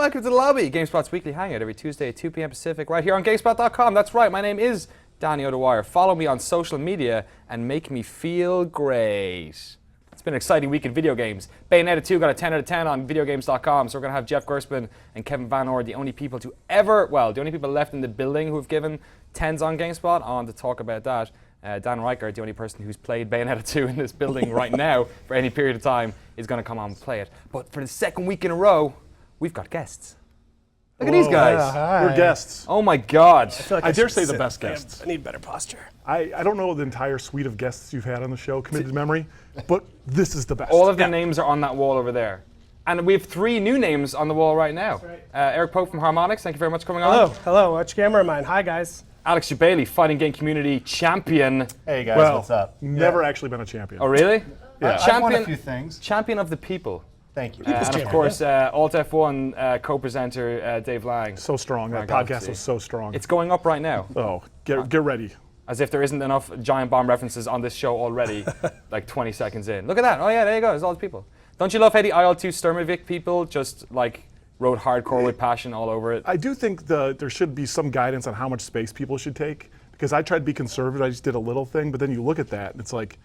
welcome to the lobby. GameSpot's weekly hangout every Tuesday at 2 p.m. Pacific, right here on GameSpot.com. That's right, my name is Danny O'Dwyer. Follow me on social media and make me feel great. It's been an exciting week in video games. Bayonetta 2 got a 10 out of 10 on videogames.com, so we're going to have Jeff Gerstmann and Kevin Van Orr, the only people left in the building who have given 10s on GameSpot, on to talk about that. Dan Reichert, the only person who's played Bayonetta 2 in this building right now for any period of time, is going to come on and play it. But for the second week in a row, we've got guests. Look at these guys. We're guests. Oh my God. I dare say the best guests. I need better posture. I don't know the entire suite of guests you've had on the show, committed to memory, but this is the best. All of their names are on that wall over there. And we have 3 new names on the wall right now. Right. Eric Pope from Harmonix, thank you very much for coming on. Hello. Which camera am I in? Hi, guys. Alex Shabali, fighting game community champion. Hey guys, well, what's up? Never actually been a champion. Oh, really? Yeah. I've won a few things. Champion of the people. Thank you. And of course, Alt F1 co-presenter Dave Lang. So strong. That Galaxy. podcast was so strong. It's going up right now. Oh, get ready. As if there isn't enough Giant Bomb references on this show already, like 20 seconds in. Look at that. Oh yeah, there you go. There's all the people. Don't you love how the IL-2 Sturmovik people just like wrote hardcore with passion all over it? I do think there should be some guidance on how much space people should take, because I tried to be conservative. I just did a little thing, but then you look at that and it's like,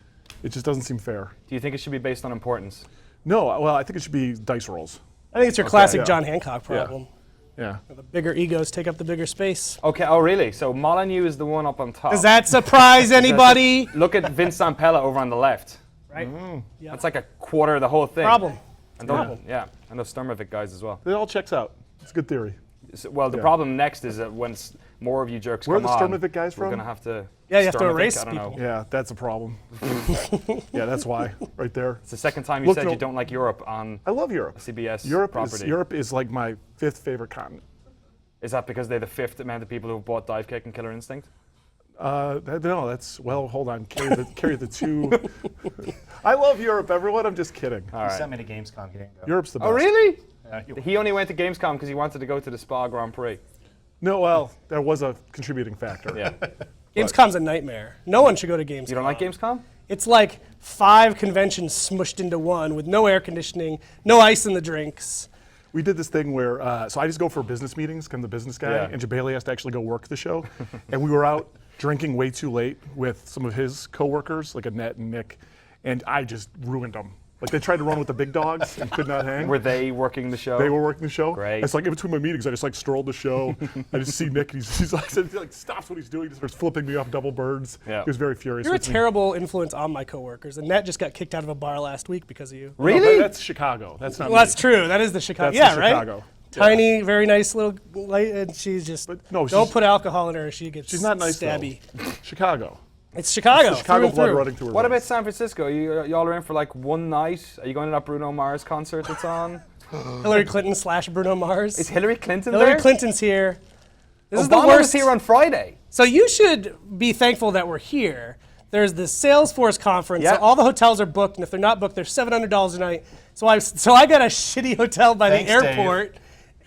it just doesn't seem fair. Do you think it should be based on importance? No, well, I think it should be dice rolls. I think it's your classic yeah. John Hancock problem. Yeah. The bigger egos take up the bigger space. Okay, oh really? So Molyneux is the one up on top. Does that surprise anybody? Look at Vince Zampella over on the left. Right? Yeah. That's like a quarter of the whole thing. Problem. And yeah, and those Sturmovik guys as well. It all checks out. It's a good theory. So, well, the problem next is that when more of you jerks Where come are the on, Sturmovik guys we're from? going to have to... Yeah, you have to Sturmovik, erase I don't know. people. Yeah, that's a problem. Yeah, that's why, right there. It's the second time you said you don't like Europe on I love Europe. CBS property. Europe is like my 5th favorite continent. Is that because they're the 5th amount of people who have bought Dive Kick and Killer Instinct? No, that's, well, hold on. Carry the 2. I love Europe, everyone. I'm just kidding. All You right. sent me to Gamescom. You didn't go. Europe's the best. Oh, really? You- He only went to Gamescom because he wanted to go to the Spa Grand Prix. No, well, there was a contributing factor. Yeah. Gamescom's a nightmare. No one should go to Gamescom. You don't like Gamescom? It's like 5 conventions smushed into one with no air conditioning, no ice in the drinks. We did this thing where, so I just go for business meetings, 'cause I'm the business guy, Yeah. and Jabali has to actually go work the show. And we were out drinking way too late with some of his coworkers, like Annette and Nick, and I just ruined them. Like, they tried to run with the big dogs and could not hang. Were they working the show? They were working the show. Great. It's like in between my meetings, I just like strolled the show. I just see Nick, and he like stops what he's doing, he starts flipping me off double birds. Yeah. He was very furious You're a with me. terrible influence on my coworkers. Annette just got kicked out of a bar last week because of you. No, Really? that's Chicago. That's not Well, me. that's true. That is the Chicago. That's yeah, the right? Chicago. Tiny, very nice little light, and she's just, no, don't she's- put alcohol in her or she gets She's not nice, stabby. though. Chicago. It's Chicago. Chicago through blood and through. running through her What about veins. San Francisco? Y'all are in for like one night? Are you going to that Bruno Mars concert that's on? Hillary Clinton / Bruno Mars. Is Hillary Clinton Hillary there? Clinton's here. This is the Obama worst. was here on Friday. So you should be thankful that we're here. There's the Salesforce conference. Yeah. So all the hotels are booked, and if they're not booked, they're $700 a night. So I got a shitty hotel by Thanks, the airport,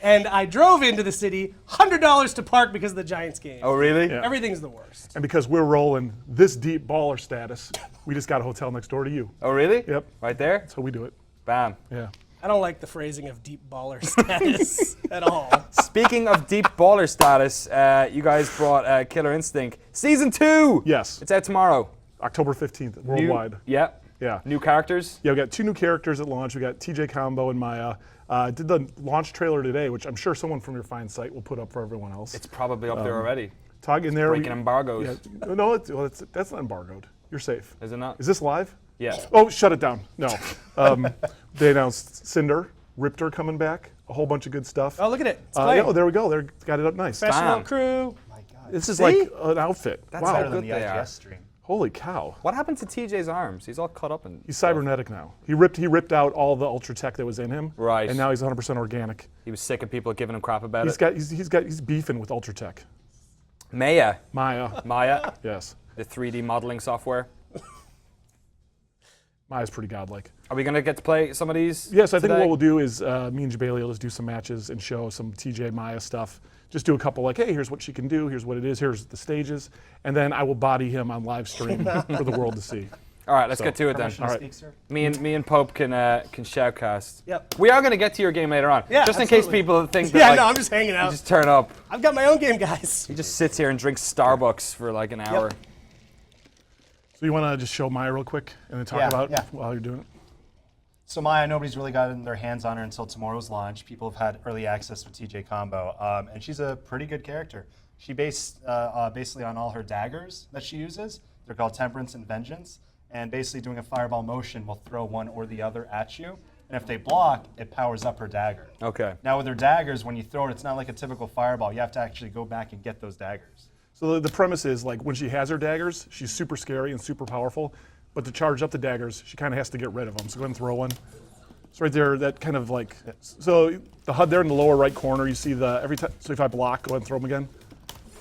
and I drove into the city, $100 to park because of the Giants game. Oh, really? Yeah. Everything's the worst. And because we're rolling this deep baller status, we just got a hotel next door to you. Oh, really? Yep. Right there? So we do it. Bam. Yeah. I don't like the phrasing of deep baller status at all. Speaking of deep baller status, you guys brought Killer Instinct Season 2! Yes. It's out tomorrow. October 15th, worldwide. Yeah. Yeah. New characters? Yeah, we got 2 new characters at launch. We got TJ Combo and Maya. Did the launch trailer today, which I'm sure someone from your fine site will put up for everyone else. It's probably up there already. Tog in there. Breaking embargoes. Yeah. No, that's not embargoed. You're safe. Is it not? Is this live? Yeah. Oh, shut it down. No. They announced Cinder, Riptor coming back, a whole bunch of good stuff. Oh, look at it. It's Yeah, playing. oh, there we go. They got it up nice. Professional Bam. crew. My God. This is See? like an outfit. That's wow. Better than good the they are. IGS stream. Holy cow. What happened to TJ's arms? He's all cut up and He's cybernetic now. He ripped out all the ultra tech that was in him. Right. And now he's 100% organic. he was sick of people giving him crap about He's it. he's beefing with ultra tech. Maya. Maya. Yes. The 3D modeling software. Maya's pretty godlike. Are we going to get to play some of these? Yes, I think today? what we'll do is me and Jabali will just do some matches and show some TJ Maya stuff. Just do a couple like, hey, here's what she can do, here's what it is, here's the stages, and then I will body him on live stream for the world to see. All right, let's So, get to it then. Permission to speak, sir? Me and Pope can shoutcast. Yep. We are going to get to your game later on. Yeah, just in case absolutely. people think that Yeah, like, no, I'm just hanging you out. just turn up. I've got my own game, guys. He just sits here and drinks Starbucks for like an hour. So you want to just show Maya real quick and then talk Yeah, about yeah. while you're doing it? So Maya, nobody's really gotten their hands on her until tomorrow's launch. People have had early access with TJ Combo, and she's a pretty good character. She based basically on all her daggers that she uses. They're called Temperance and Vengeance, and basically doing a fireball motion will throw one or the other at you. And if they block, it powers up her dagger. Okay. Now with her daggers, when you throw it, it's not like a typical fireball. You have to actually go back and get those daggers. So the premise is like when she has her daggers, she's super scary and super powerful. But to charge up the daggers, she kind of has to get rid of them. So go ahead and throw one. It's right there. That kind of like. So the HUD there in the lower right corner, you see the every time. So if I block, go ahead and throw them again.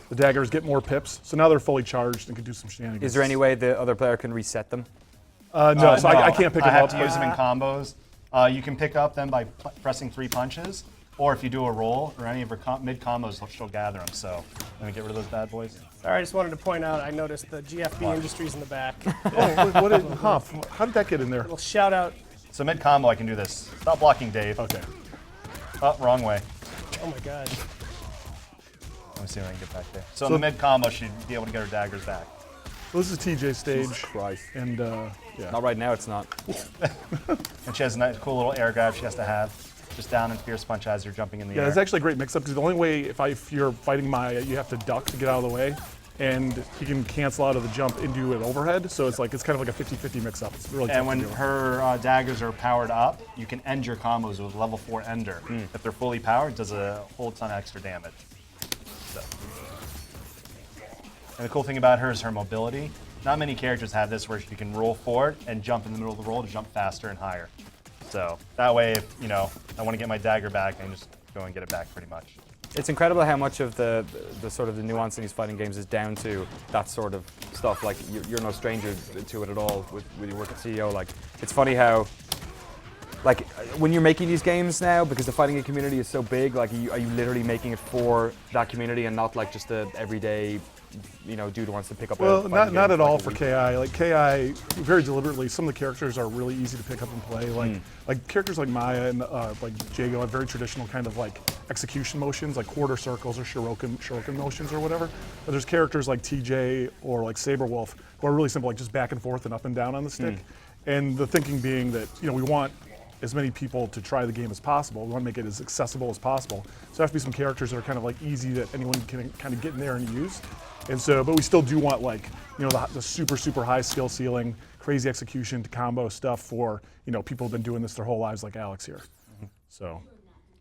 The daggers get more pips. So now they're fully charged and can do some shenanigans. Is there any way the other player can reset them? No. So I can't pick I them have up. to use them in combos. You can pick up them by pressing 3 punches, or if you do a roll or any of her mid combos, she'll gather them. So let me get rid of those bad boys. Sorry, I just wanted to point out, I noticed the GFB Industries in the back. How did that get in there? Little shout out. So mid combo, I can do this. Stop blocking, Dave. Okay. Oh, wrong way. Oh my god. Let me see if I can get back there. So in the mid combo, she'd be able to get her daggers back. So this is TJ's stage. Jesus Christ. And yeah. Not right now, it's not. And she has a nice, cool little air grab she has to have. Just down and fierce punch as you're jumping in the Yeah, air. it's actually a great mix-up because the only way, if you're fighting Maya, you have to duck to get out of the way, and he can cancel out of the jump into an overhead, so it's kind of like a 50-50 mix-up. It's really tough And when to do. her daggers are powered up, you can end your combos with level 4 Ender. If they're fully powered, it does a whole ton of extra damage. So. And the cool thing about her is her mobility. Not many characters have this where she can roll forward and jump in the middle of the roll to jump faster and higher. So that way, if I want to get my dagger back, I can just go and get it back pretty much. It's incredible how much of the sort of the nuance in these fighting games is down to that sort of stuff. Like you're no stranger to it at all with your work at CEO. Like it's funny how, like when you're making these games now, because the fighting game community is so big, like are you literally making it for that community and not like just a everyday, dude who wants to pick up a Well, fighting not game at for all like a for week. KI. Like KI, very deliberately, some of the characters are really easy to pick up and play. Like characters like Maya and like Jago have very traditional kind of like execution motions, like quarter circles or shuriken motions or whatever. But there's characters like TJ or like Saberwolf who are really simple, like just back and forth and up and down on the stick. And the thinking being that we want as many people to try the game as possible. We want to make it as accessible as possible. So there have to be some characters that are kind of like easy that anyone can kind of get in there and use. And so, but we still do want like, the super, super high skill ceiling, crazy execution to combo stuff for, people who've been doing this their whole lives like Alex here. So.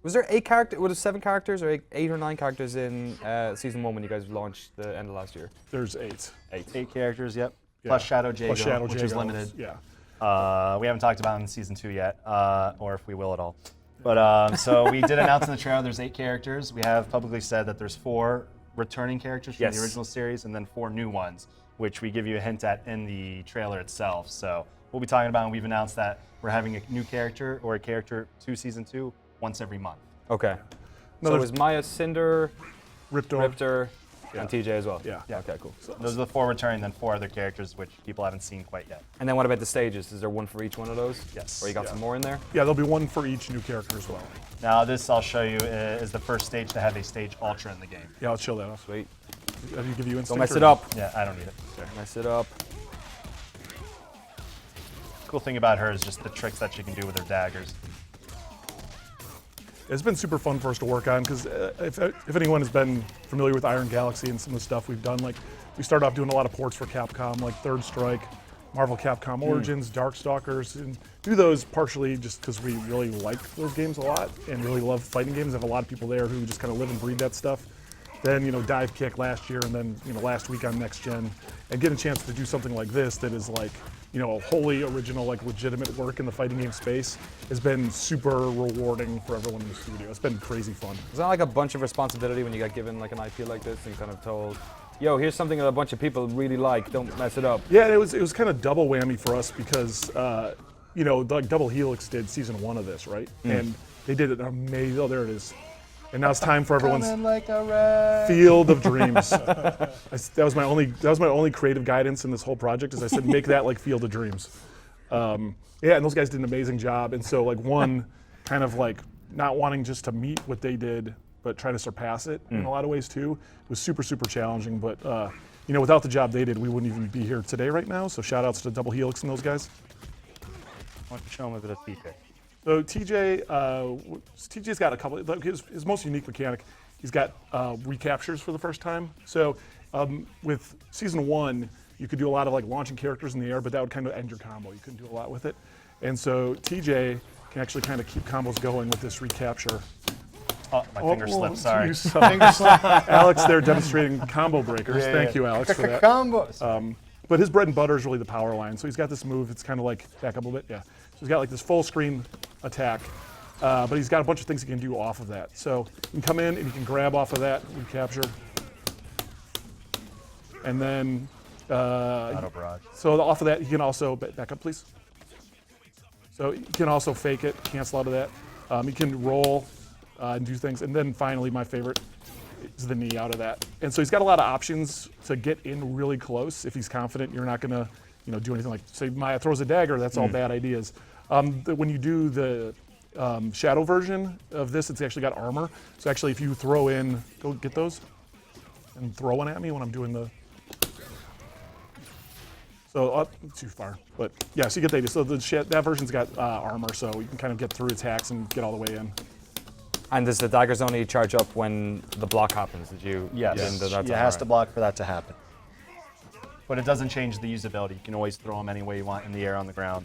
Was there 7 characters or 8 or 9 characters in season 1 when you guys launched the end of last year? There's 8. 8 characters, yep. Yeah. Plus Shadow Jago, Plus Shadow which is Jago, limited. Yeah. We haven't talked about it in season 2 yet, or if we will at all. But so we did announce in the trailer there's 8 characters. We have publicly said that there's 4 returning characters from Yes. the original series and then 4 new ones, which we give you a hint at in the trailer itself. So we'll be talking about, and we've announced that we're having a new character or a character to season 2 once every month. Okay. No, So it there's- was Maya, Cinder, Riptor. and TJ as well? Yeah. Okay, cool. Those are the 4 returning, then 4 other characters which people haven't seen quite yet. And then what about the stages? Is there one for each one of those? Yes. Or you got Yeah. some more in there? Yeah, there'll be one for each new character as well. Now this I'll show you is the first stage to have a stage ultra in the game. Yeah, I'll chill that off. Sweet. Have you give you instinct? Don't mess or it no? up. Yeah, I don't need it. Mess it up. Cool thing about her is just the tricks that she can do with her daggers. It's been super fun for us to work on because if anyone has been familiar with Iron Galaxy and some of the stuff we've done, like we started off doing a lot of ports for Capcom, like Third Strike, Marvel Capcom Origins, Darkstalkers, and do those partially just because we really like those games a lot and really love fighting games. I have a lot of people there who just kind of live and breathe that stuff. Then, Dive Kick last year and then, last week on Next Gen, and get a chance to do something like this that is like, wholly original, like legitimate work in the fighting game space has been super rewarding for everyone in the studio. It's been crazy fun. Is that like a bunch of responsibility when you get given like an IP like this and kind of told, yo, here's something that a bunch of people really like, don't mess it up? Yeah, it was kind of double whammy for us because, like Double Helix did season 1 of this, right? And they did an amazing, oh, there it is. And now it's time for everyone's Coming like a wreck. Field of Dreams. That was my only creative guidance in this whole project. Is I said make that like Field of Dreams. Yeah, and those guys did an amazing job. And so like one kind of like not wanting just to meet what they did, but try to surpass it in a lot of ways too. It was super challenging. But you know, without the job they did, we wouldn't even be here today right now. So shout outs to Double Helix and those guys. Why don't you show them a bit of TJ? So TJ's got a couple. Like his most unique mechanic, he's got recaptures for the first time. So with season 1, you could do a lot of like launching characters in the air, but that would kind of end your combo. You couldn't do a lot with it. And so TJ can actually kind of keep combos going with this recapture. Oh, my finger slipped. Sorry. Geez. Alex, there demonstrating combo breakers. Yeah, Thank you, Alex, for that. Combos. But his bread and butter is really the power line. So he's got this move. It's kind of like back up a bit. Yeah. So he's got like this full screen attack, but he's got a bunch of things he can do off of that. So you can come in and you can grab off of that, recapture, and then Auto barrage. so off of that he can also back up, please. So you can also fake it, cancel out of that. You can roll and do things, and then finally my favorite is the knee out of that. And so he's got a lot of options to get in really close if he's confident you're not going to, you know, do anything like, say Maya throws a dagger. That's all bad ideas. When you do the shadow version of this, it's actually got armor. So actually, if you throw in, go get those, and throw one at me when I'm doing the. So too far, but yeah. So you get the idea. So that version's got armor, so you can kind of get through attacks and get all the way in. And does the daggers only charge up when the block happens? Did you? Yes. That's It has to block for that to happen. But it doesn't change the usability. You can always throw them any way you want in the air, on the ground.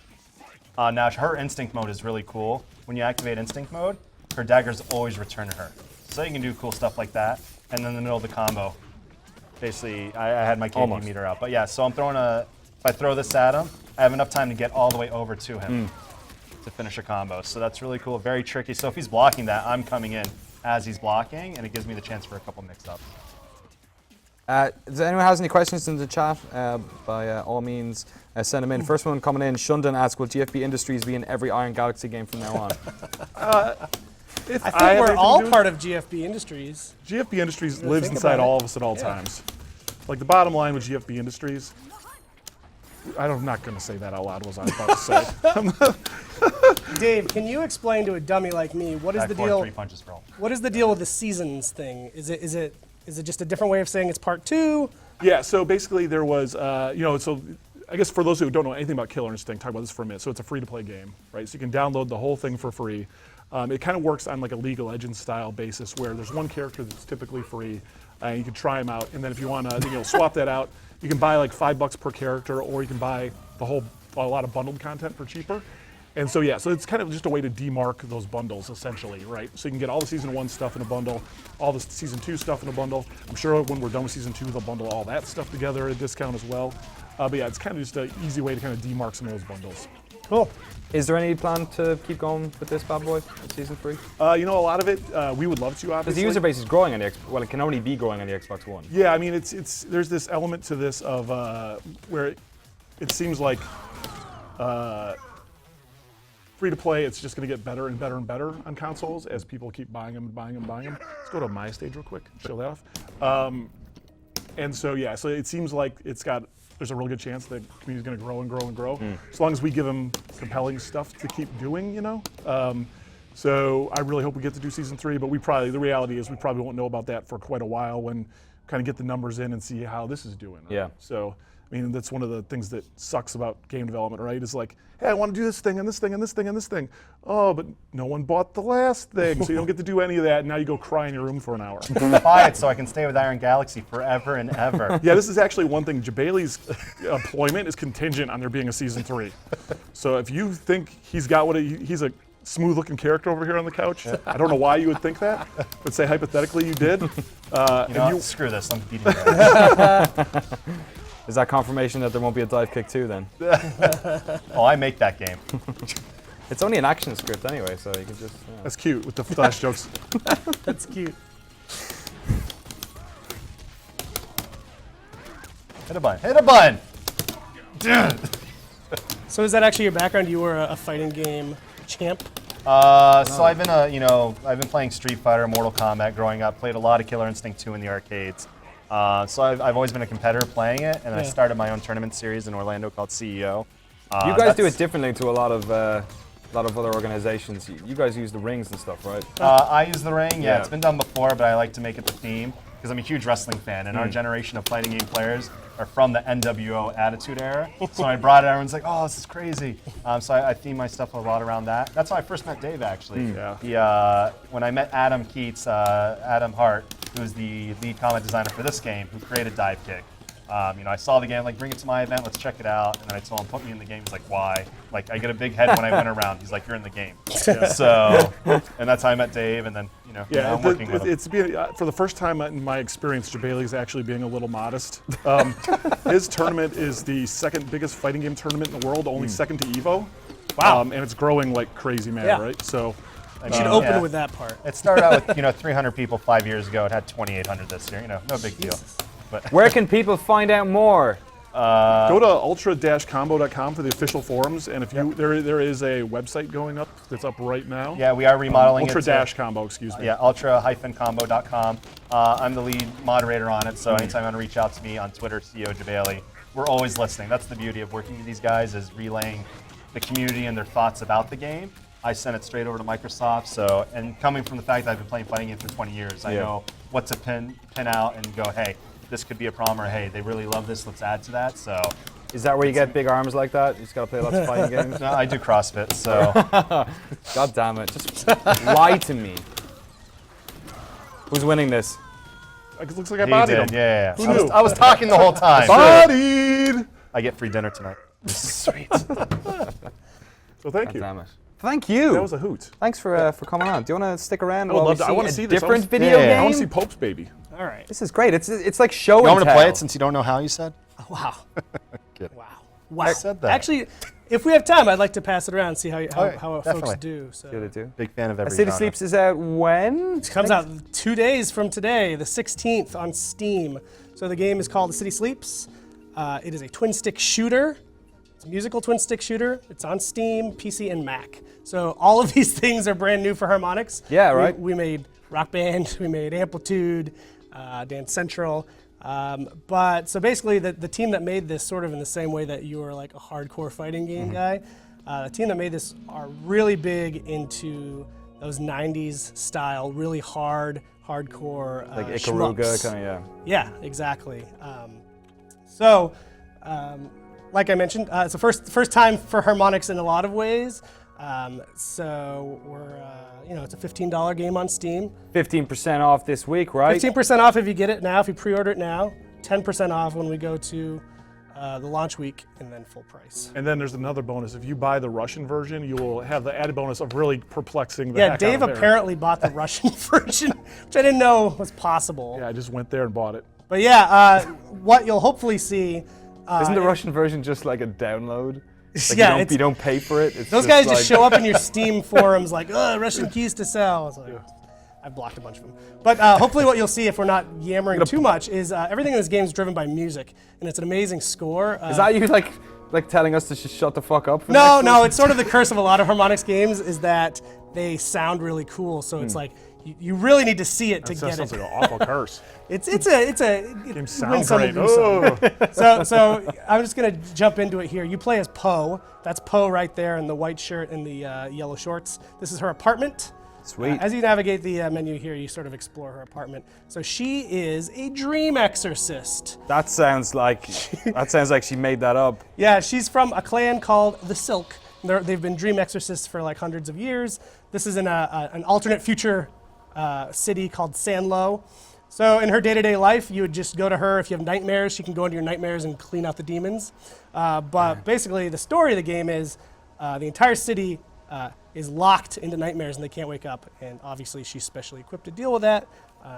Now, her instinct mode is really cool. When you activate instinct mode, her daggers always return to her. So you can do cool stuff like that. And then in the middle of the combo, basically, I had my KP meter out. But yeah, so I'm throwing if I throw this at him, I have enough time to get all the way over to him to finish a combo. So that's really cool, very tricky. So if he's blocking that, I'm coming in as he's blocking, and it gives me the chance for a couple mix-ups. Does anyone has any questions in the chat? By all means, send them in. First one coming in, Shundan asks, will GFB Industries be in every Iron Galaxy game from now on? I think we're all part of GFB Industries. GFB Industries lives inside all of us at all times. Like the bottom line with GFB Industries, I'm not going to say that out loud, was I about to say. Dave, can you explain to a dummy like me what is the deal? 3 punches for all. What is the deal with the seasons thing? Is it just a different way of saying it's part 2? Yeah. So basically, there was, so I guess for those who don't know anything about Killer Instinct, talk about this for a minute. So it's a free-to-play game, right? So you can download the whole thing for free. It kind of works on like a League of Legends style basis, where there's one character that's typically free, and you can try them out. And then if you want to, swap that out. You can buy like $5 per character, or you can buy a lot of bundled content for cheaper. And so yeah, so it's kind of just a way to demark those bundles essentially, right? So you can get all the season 1 stuff in a bundle, all the season 2 stuff in a bundle. I'm sure when we're done with season 2, they'll bundle all that stuff together at a discount as well. But yeah, it's kind of just an easy way to kind of demark some of those bundles. Cool. Is there any plan to keep going with this bad boy in season 3? A lot of it we would love to, obviously. Because the user base is growing on the well, it can only be growing on the Xbox One. Yeah, I mean, there's this element to this of where it seems like free to play, it's just going to get better and better and better on consoles as people keep buying them and buying them and buying them. Let's go to my stage real quick, show that off. And so yeah, so it seems like there's a real good chance that the community's going to grow and grow and grow, as long as we give them compelling stuff to keep doing, So I really hope we get to do season 3, but the reality is we probably won't know about that for quite a while when kind of get the numbers in and see how this is doing. Right? Yeah. So, I mean, that's one of the things that sucks about game development, right? Is like, hey, I want to do this thing and this thing and this thing and this thing. Oh, but no one bought the last thing, so you don't get to do any of that, and now you go cry in your room for an hour. Buy it so I can stay with Iron Galaxy forever and ever. Yeah, this is actually one thing. Jabali's employment is contingent on there being a season 3. So if you think he's got he's a smooth-looking character over here on the couch. I don't know why you would think that, but say hypothetically you did. Screw this, I'm beating you guys. Is that confirmation that there won't be a dive kick 2 then? Oh, I make that game. It's only an action script anyway, so you can just... That's cute with the flash jokes. That's cute. Hit a button, hit a button! So is that actually your background? You were a fighting game champ? So I've been I've been playing Street Fighter, Mortal Kombat growing up. Played a lot of Killer Instinct 2 in the arcades. So I've always been a competitor playing it, and I started my own tournament series in Orlando called CEO. You guys do it differently to a lot of other organizations. You guys use the rings and stuff, right? I use the ring. Yeah. It's been done before, but I like to make it the theme because I'm a huge wrestling fan, and our generation of fighting game players are from the NWO Attitude Era. So when I brought it, everyone's like, "Oh, this is crazy." So I theme my stuff a lot around that. That's how I first met Dave, actually. When I met Adam Keats, Adam Hart, who's the lead combat designer for this game, who created Dive Kick. I saw the game, like, bring it to my event, let's check it out. And then I told him, put me in the game. He's like, why? Like, I get a big head when I win around. He's like, you're in the game. So, and that's how I met Dave, and then, now I'm working with him. It's been, for the first time in my experience, Jabali's actually being a little modest. His tournament is the second biggest fighting game tournament in the world, only second to EVO. Wow. And it's growing like crazy, man, right? So, You should open with that part. It started out with 300 people 5 years ago. It had 2,800 this year. No big deal. But Where can people find out more? go to ultra-combo.com for the official forums, and if you there is a website going up that's up right now. Yeah, we are remodeling Ultra-combo, excuse me. Yeah, ultra-combo.com. I'm the lead moderator on it, so anytime you want to reach out to me on Twitter, CEO Jabali, we're always listening. That's the beauty of working with these guys, is relaying the community and their thoughts about the game. I send it straight over to Microsoft. So, and coming from the fact that I've been playing fighting games for 20 years, I know what to pin out and go, hey, this could be a problem, or hey, they really love this, let's add to that. So, is that where you get big arms like that? You just gotta play lots of fighting games? no, I do CrossFit, so. God damn it, just lie to me. Who's winning this? It looks like I bodied him. Yeah. Who knew? I was talking the whole time. Bodied! I get free dinner tonight. Sweet. So thank you. Damn it. Thank you. That was a hoot. Thanks for coming on. Do you want to stick around? I would love to. I want to see this. Different video game. I want to see Pope's baby. All right. This is great. It's like show You and want me to tell. play it since you don't know how you said? Wow. Kidding. Wow. I said that. Actually, if we have time, I'd like to pass it around and see how Okay, folks definitely. do. So. Good to do. Big fan of every City genre. Sleeps is out when? It comes out 2 days from today, the 16th on Steam. So the game is called The City Sleeps. It is a twin-stick shooter. It's a musical twin-stick shooter. It's on Steam, PC, and Mac. So all of these things are brand new for Harmonix. Yeah, right. We made Rock Band, we made Amplitude, Dance Central. But so basically the team that made this, sort of in the same way that you are like a hardcore fighting game guy, the team that made this are really big into those 90s style, really hardcore Like shmups. Ikaruga, kind of, Yeah, exactly. So, like I mentioned, it's the first time for Harmonix in a lot of ways. So we're, it's a $15 game on Steam. 15% off this week, right? 15% off if you get it now, if you pre-order it now. 10% off when we go to the launch week, and then full price. And then there's another bonus. If you buy the Russian version, you will have the added bonus of really perplexing the heck out Dave of Eric. apparently bought the Russian version, which I didn't know was possible. Yeah, I just went there and bought it. But yeah, what you'll hopefully see. Isn't the Russian version just like a download? Like Yeah, you don't pay for it. It's Those guys like, just show up in your Steam forums like, Russian keys to sell. It's like, I've blocked a bunch of them. But hopefully what you'll see, if we're not yammering too much, is everything in this game is driven by music. And it's an amazing score. Is that you like telling us to just shut the fuck up? For No, next no, week? it's sort of the curse of a lot of Harmonix games is that they sound really cool. So it's like, you really need to see it to That get sounds it. like an awful curse. It's a Game win sounds some, great. lose some. Oh. So I'm just gonna jump into it here. You play as Poe. That's Poe right there in the white shirt and the yellow shorts. This is her apartment. Sweet. As you navigate the menu here, you sort of explore her apartment. So she is a dream exorcist. That sounds like she made that up. Yeah, she's from a clan called the Silk. They've been dream exorcists for like hundreds of years. This is in an alternate future city called Sanlo. So in her day-to-day life, you would just go to her. If you have nightmares, she can go into your nightmares and clean out the demons. But basically, the story of the game is the entire city is locked into nightmares and they can't wake up. And obviously, she's specially equipped to deal with that.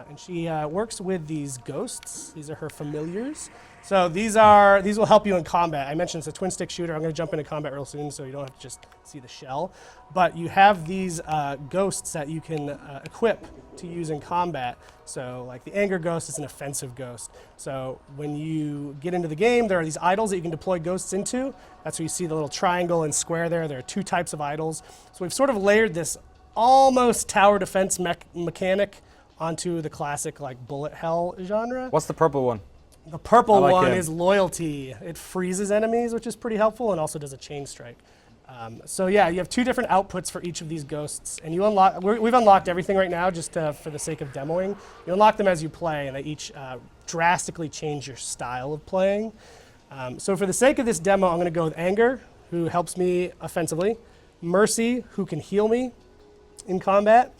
And she works with these ghosts. These are her familiars. So these will help you in combat. I mentioned it's a twin stick shooter. I'm going to jump into combat real soon, so you don't have to just see the shell. But you have these ghosts that you can equip to use in combat. So like the anger ghost is an offensive ghost. So when you get into the game, there are these idols that you can deploy ghosts into. That's where you see the little triangle and square there. There are 2 types of idols. So we've sort of layered this almost tower defense mechanic onto the classic like bullet hell genre. What's the purple one? The purple like one him. is loyalty. It freezes enemies, which is pretty helpful, and also does a chain strike. So yeah, you have 2 different outputs for each of these ghosts, and you unlock. We've unlocked everything right now, just for the sake of demoing. You unlock them as you play, and they each drastically change your style of playing. So for the sake of this demo, I'm going to go with Anger, who helps me offensively, Mercy, who can heal me in combat,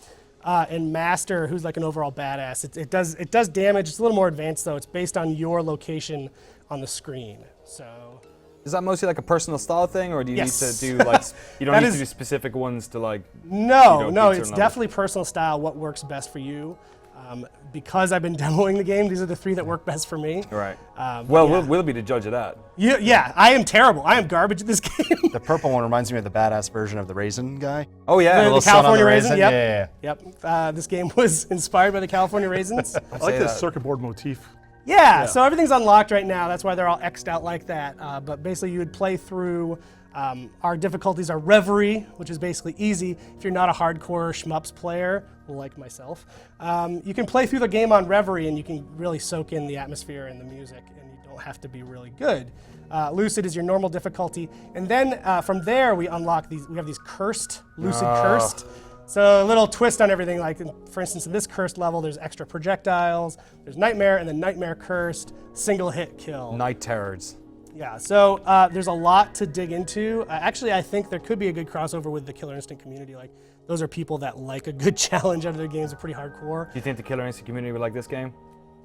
and Master, who's like an overall badass. It does damage. It's a little more advanced though. It's based on your location on the screen. So Is that mostly like a personal style thing, or do you Yes. need to do like you don't That need is- to do specific ones to like? no, beat no, certain it's levels? definitely personal style. What works best for you? Because I've been demoing the game, these are the 3 that work best for me. Right. But Well, yeah. we'll be the judge of that. Yeah, I am terrible. I am garbage at this game. The purple one reminds me of the badass version of the raisin guy. Oh yeah. The little sun on California the raisin, raisin? yep. Yeah. Yep. This game was inspired by the California raisins. I like say this that. circuit board motif. Yeah, so everything's unlocked right now. That's why they're all X'd out like that. But basically, you would play through. Our difficulties are Reverie, which is basically easy. If you're not a hardcore shmups player, like myself, you can play through the game on Reverie, and you can really soak in the atmosphere and the music, and you don't have to be really good. Lucid is your normal difficulty, and then from there we unlock these. We have these cursed, Lucid cursed. So a little twist on everything, like for instance in this cursed level there's extra projectiles, there's Nightmare, and then Nightmare cursed, single hit kill. Night terrors. Yeah, so there's a lot to dig into. Actually, I think there could be a good crossover with the Killer Instinct community. Like, those are people that like a good challenge out of their games. They're pretty hardcore. Do you think the Killer Instinct community would like this game?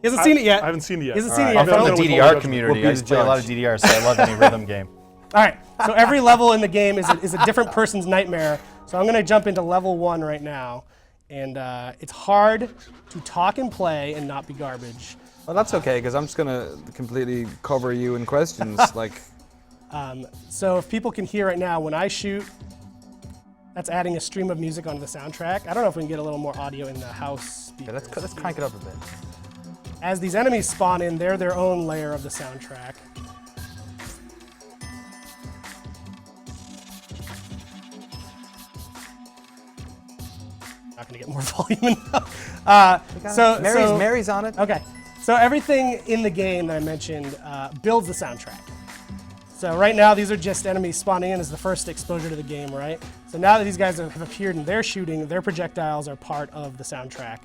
He hasn't seen it yet. I haven't seen it yet. He hasn't seen it I'm yet. from the I'll- DDR We'll community. be I the used to play a lot of judge. DDR, so I love any rhythm game. All right, so every level in the game is a different person's nightmare. So I'm going to jump into level 1 right now. And it's hard to talk and play and not be garbage. Well, that's okay, because I'm just gonna completely cover you in questions. Like, So if people can hear right now, when I shoot, that's adding a stream of music onto the soundtrack. I don't know if we can get a little more audio in the house okay, speakers. let's crank it up a bit. As these enemies spawn in, they're their own layer of the soundtrack. Not gonna get more volume enough. Mary's on it. Okay, so everything in the game that I mentioned builds the soundtrack. So right now, these are just enemies spawning in as the first exposure to the game, right? So now that these guys have appeared and they're shooting, their projectiles are part of the soundtrack.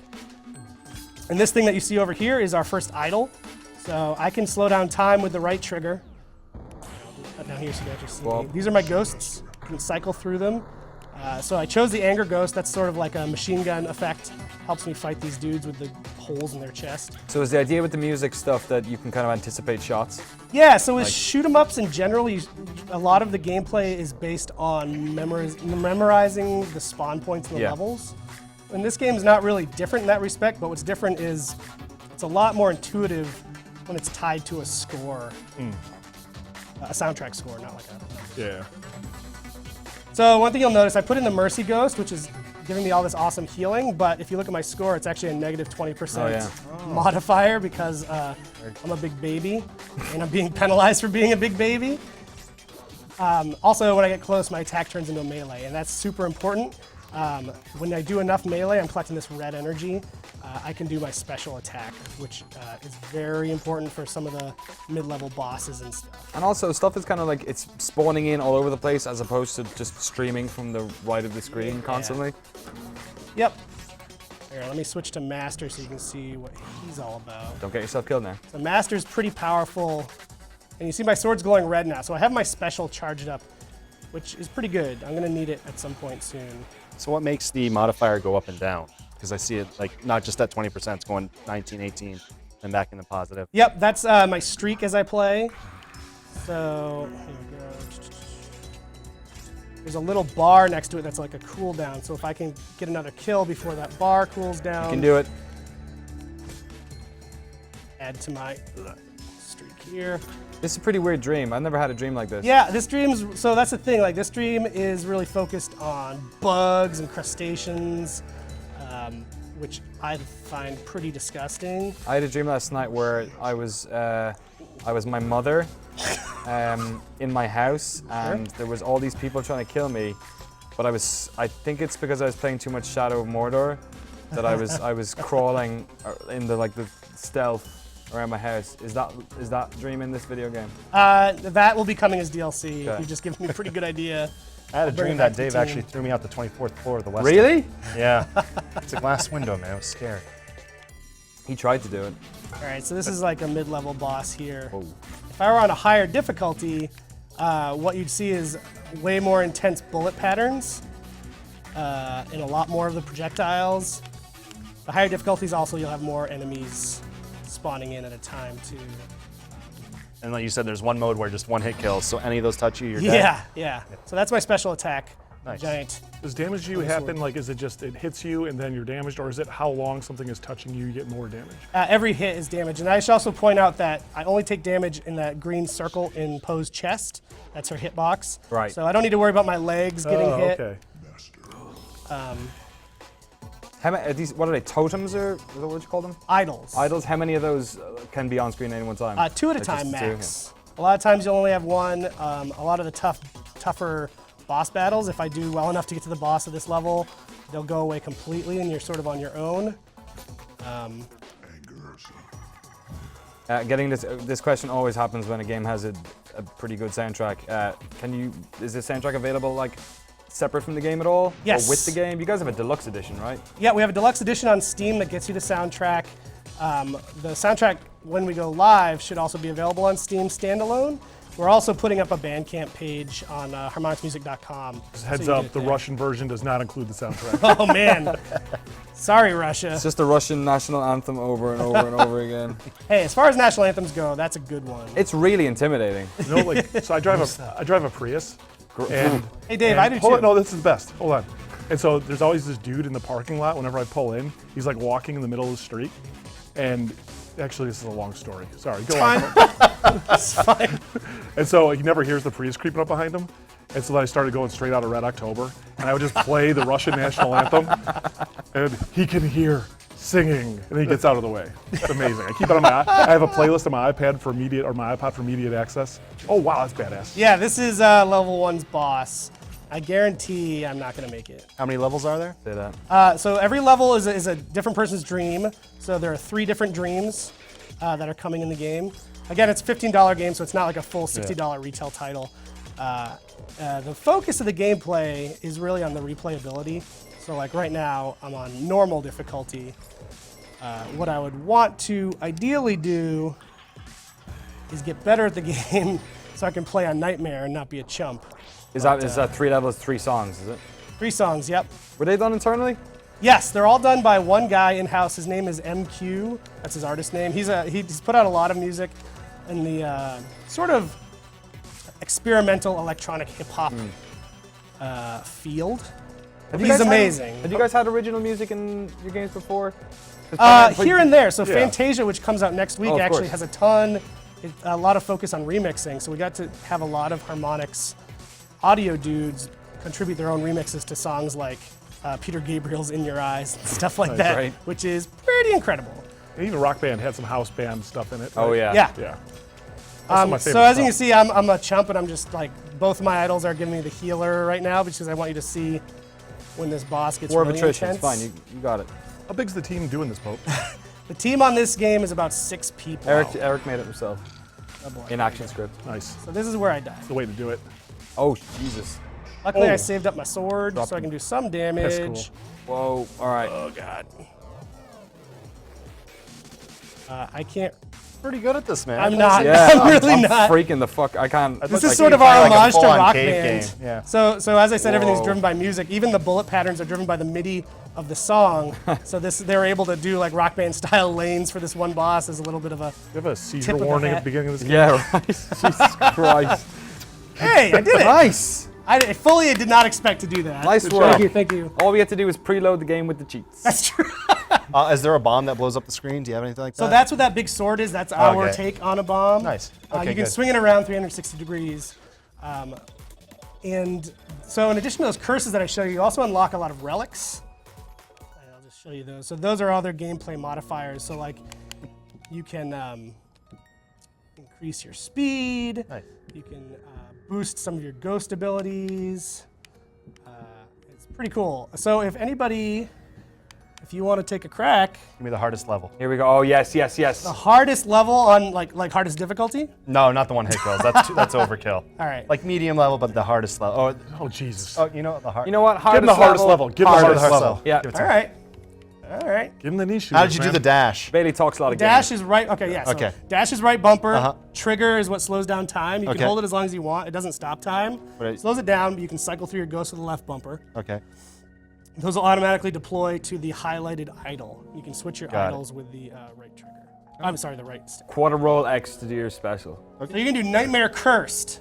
And this thing that you see over here is our first idol. So I can slow down time with the right trigger. Cut down here so you guys can see me. Well- These are my ghosts. You can cycle through them. So I chose the Anger Ghost. That's sort of like a machine gun effect. Helps me fight these dudes with the holes in their chest. So is the idea with the music stuff that you can kind of anticipate shots? Yeah, so with shoot 'em ups in general, a lot of the gameplay is based on memorizing the spawn points in the Yeah. levels. And this game is not really different in that respect, but what's different is it's a lot more intuitive when it's tied to a score, a soundtrack score, not like a. Yeah. So one thing you'll notice, I put in the Mercy Ghost, which is giving me all this awesome healing, but if you look at my score, it's actually a negative 20% modifier because I'm a big baby and I'm being penalized for being a big baby. Also, when I get close, my attack turns into a melee, and that's super important. When I do enough melee, I'm collecting this red energy. I can do my special attack, which is very important for some of the mid-level bosses and stuff. And also, stuff is kind of like it's spawning in all over the place as opposed to just streaming from the right of the screen constantly. Yep. Here, let me switch to Master so you can see what he's all about. Don't get yourself killed now. So Master's pretty powerful, and you see my sword's glowing red now. So I have my special charged up, which is pretty good. I'm gonna need it at some point soon. So what makes the modifier go up and down? Because I see it like not just at 20%, it's going 19, 18, and back in the positive. Yep, that's my streak as I play. So here we go. There's a little bar next to it that's like a cooldown. So if I can get another kill before that bar cools down. You can do it. add to my streak here. This is a pretty weird dream. I've never had a dream like this. Yeah, this dream's, so that's the thing, like this dream is really focused on bugs and crustaceans, which I find pretty disgusting. I had a dream last night where I was my mother in my house, and there was all these people trying to kill me, but I think it's because I was playing too much Shadow of Mordor that I was crawling in the stealth around my house. Is that dream in this video game? That will be coming as DLC. Okay. You've just given me a pretty good idea. I had a bring dream it back that to the Dave team. actually threw me out the 24th floor of the West. Really? Yeah. It's a glass window, man. I was scared. He tried to do it. All right, so this is like a mid-level boss here. Whoa. If I were on a higher difficulty, what you'd see is way more intense bullet patterns and a lot more of the projectiles. The higher difficulties also, you'll have more enemies spawning in at a time too. And like you said, there's one mode where just one hit kills, so any of those touch you, you're dead. Yeah. So that's my special attack. Nice. Giant. Does damage to you happen, like, is it just it hits you and then you're damaged, or is it how long something is touching you, you get more damage? Every hit is damage. And I should also point out that I only take damage in that green circle in Poe's chest. That's her hitbox. Right. So I don't need to worry about my legs getting hit. Okay. How many, are these, what are they, totems, or is that what you call them? Idols. Idols? How many of those can be on screen at any one time? 2 at a Like time just two? max. A lot of times you'll only have one. A lot of the tougher boss battles, if I do well enough to get to the boss of this level, they'll go away completely and you're sort of on your own. Getting this question always happens when a game has a pretty good soundtrack. Is this soundtrack available like separate from the game at all? Yes. Or with the game? You guys have a deluxe edition, right? Yeah, we have a deluxe edition on Steam that gets you the soundtrack. The soundtrack, when we go live, should also be available on Steam standalone. We're also putting up a Bandcamp page on harmonicsmusic.com. Heads so you up, get the it there. Russian version does not include the soundtrack. Oh man, sorry Russia. It's just the Russian national anthem over and over and over again. Hey, as far as national anthems go, that's a good one. It's really intimidating. You know, like, so I drive a Prius, and Hey Dave, I do hold too. on, no, this is the best. Hold on. And so there's always this dude in the parking lot whenever I pull in. He's like walking in the middle of the street, and actually this is a long story. Sorry, go on. It's fine. And so he never hears the Prius creeping up behind him. And so then I started going straight out of Red October, and I would just play the Russian national anthem, and he can hear singing, and he gets out of the way. It's amazing. I keep it on I have a playlist on my iPad for immediate, or my iPod for immediate access. Oh wow, that's badass. Yeah, this is level 1's boss. I guarantee I'm not gonna make it. How many levels are there? Say that. So every level is a different person's dream. So there are 3 different dreams that are coming in the game. Again, it's a $15 game, so it's not like a full $60 retail title. The focus of the gameplay is really on the replayability. So like right now, I'm on normal difficulty. What I would want to ideally do is get better at the game so I can play on Nightmare and not be a chump. Is that 3 levels, 3 songs, is it? 3 songs, yep. Were they done internally? Yes, they're all done by one guy in-house. His name is MQ. That's his artist name. He's put out a lot of music in the sort of experimental electronic hip-hop field. He's amazing. Have you guys had original music in your games before? Here and there. So Yeah. Fantasia, which comes out next week, Oh, of actually course. has a lot of focus on remixing. So we got to have a lot of Harmonix audio dudes contribute their own remixes to songs like Peter Gabriel's "In Your Eyes" and stuff like that, right. which is pretty incredible. And even Rock Band had some house band stuff in it. Oh right? yeah. Yeah. Yeah. That's my So favorite as you can stuff. see, I'm a chump, and I'm just like both my idols are giving me the healer right now because I want you to see when this boss gets War of really attrition. It's intense. fine. You got it. How big's the team doing this, Pope? The team on this game is about 6 people. Eric made it himself Oh, boy. in action script. Nice. So this is where I die. The way to do it. Oh Jesus. Luckily, Oh. I saved up my sword so I can do some damage. Whoa. All right. Oh god. I can't. Pretty good at this, man. I'm not. Yeah. I'm really I'm not. freaking the fuck. I can't. This like is sort you of our play like a homage to full-on Rock cave Band. game, yeah. So as I said, everything's Whoa. driven by music. Even the bullet patterns are driven by the MIDI of the song. So they're able to do like Rock Band style lanes for this one boss as a little bit of a. You have a seizure Tip of the warning at hat. the beginning of this game? Yeah. Right. Jesus Christ. Hey, I did it! Nice. I fully did not expect to do that. Nice work. Thank you. All we had to do was preload the game with the cheats. That's true. Is there a bomb that blows up the screen? Do you have anything like that? So that's what that big sword is. That's our Okay. take on a bomb. Nice. You Okay, can good. swing it around 360 degrees. And so in addition to those curses that I show you, you also unlock a lot of relics. And I'll just show you those. So those are all their gameplay modifiers. So like you can increase your speed. Nice. You can boost some of your ghost abilities. It's pretty cool. So if you want to take a crack, Give me the hardest level. Here we go. Oh, yes, yes, yes. the hardest level on like hardest difficulty. No, not the one hit kills. That's overkill. All right. Like medium level, but the hardest level. Oh, Jesus. Oh, you know the hard. You know what? Give him the hardest level. Give him the hardest hardest level. level. Yeah. Give it to All me. right. All right. Give him the niche. How did you do the dash? Bailey talks a lot of Dash games. is right. Okay, yeah. So Okay. dash is right bumper. Uh-huh. Trigger is what slows down time. You Okay. can hold it as long as you want. It doesn't stop time. But Slows it down, but you can cycle through your ghost with the left bumper. Okay. Those will automatically deploy to the highlighted idle. You can switch your Got it. idles with the right trigger. I'm sorry, the right stick. Quarter roll X to do your special. So you can do Nightmare Cursed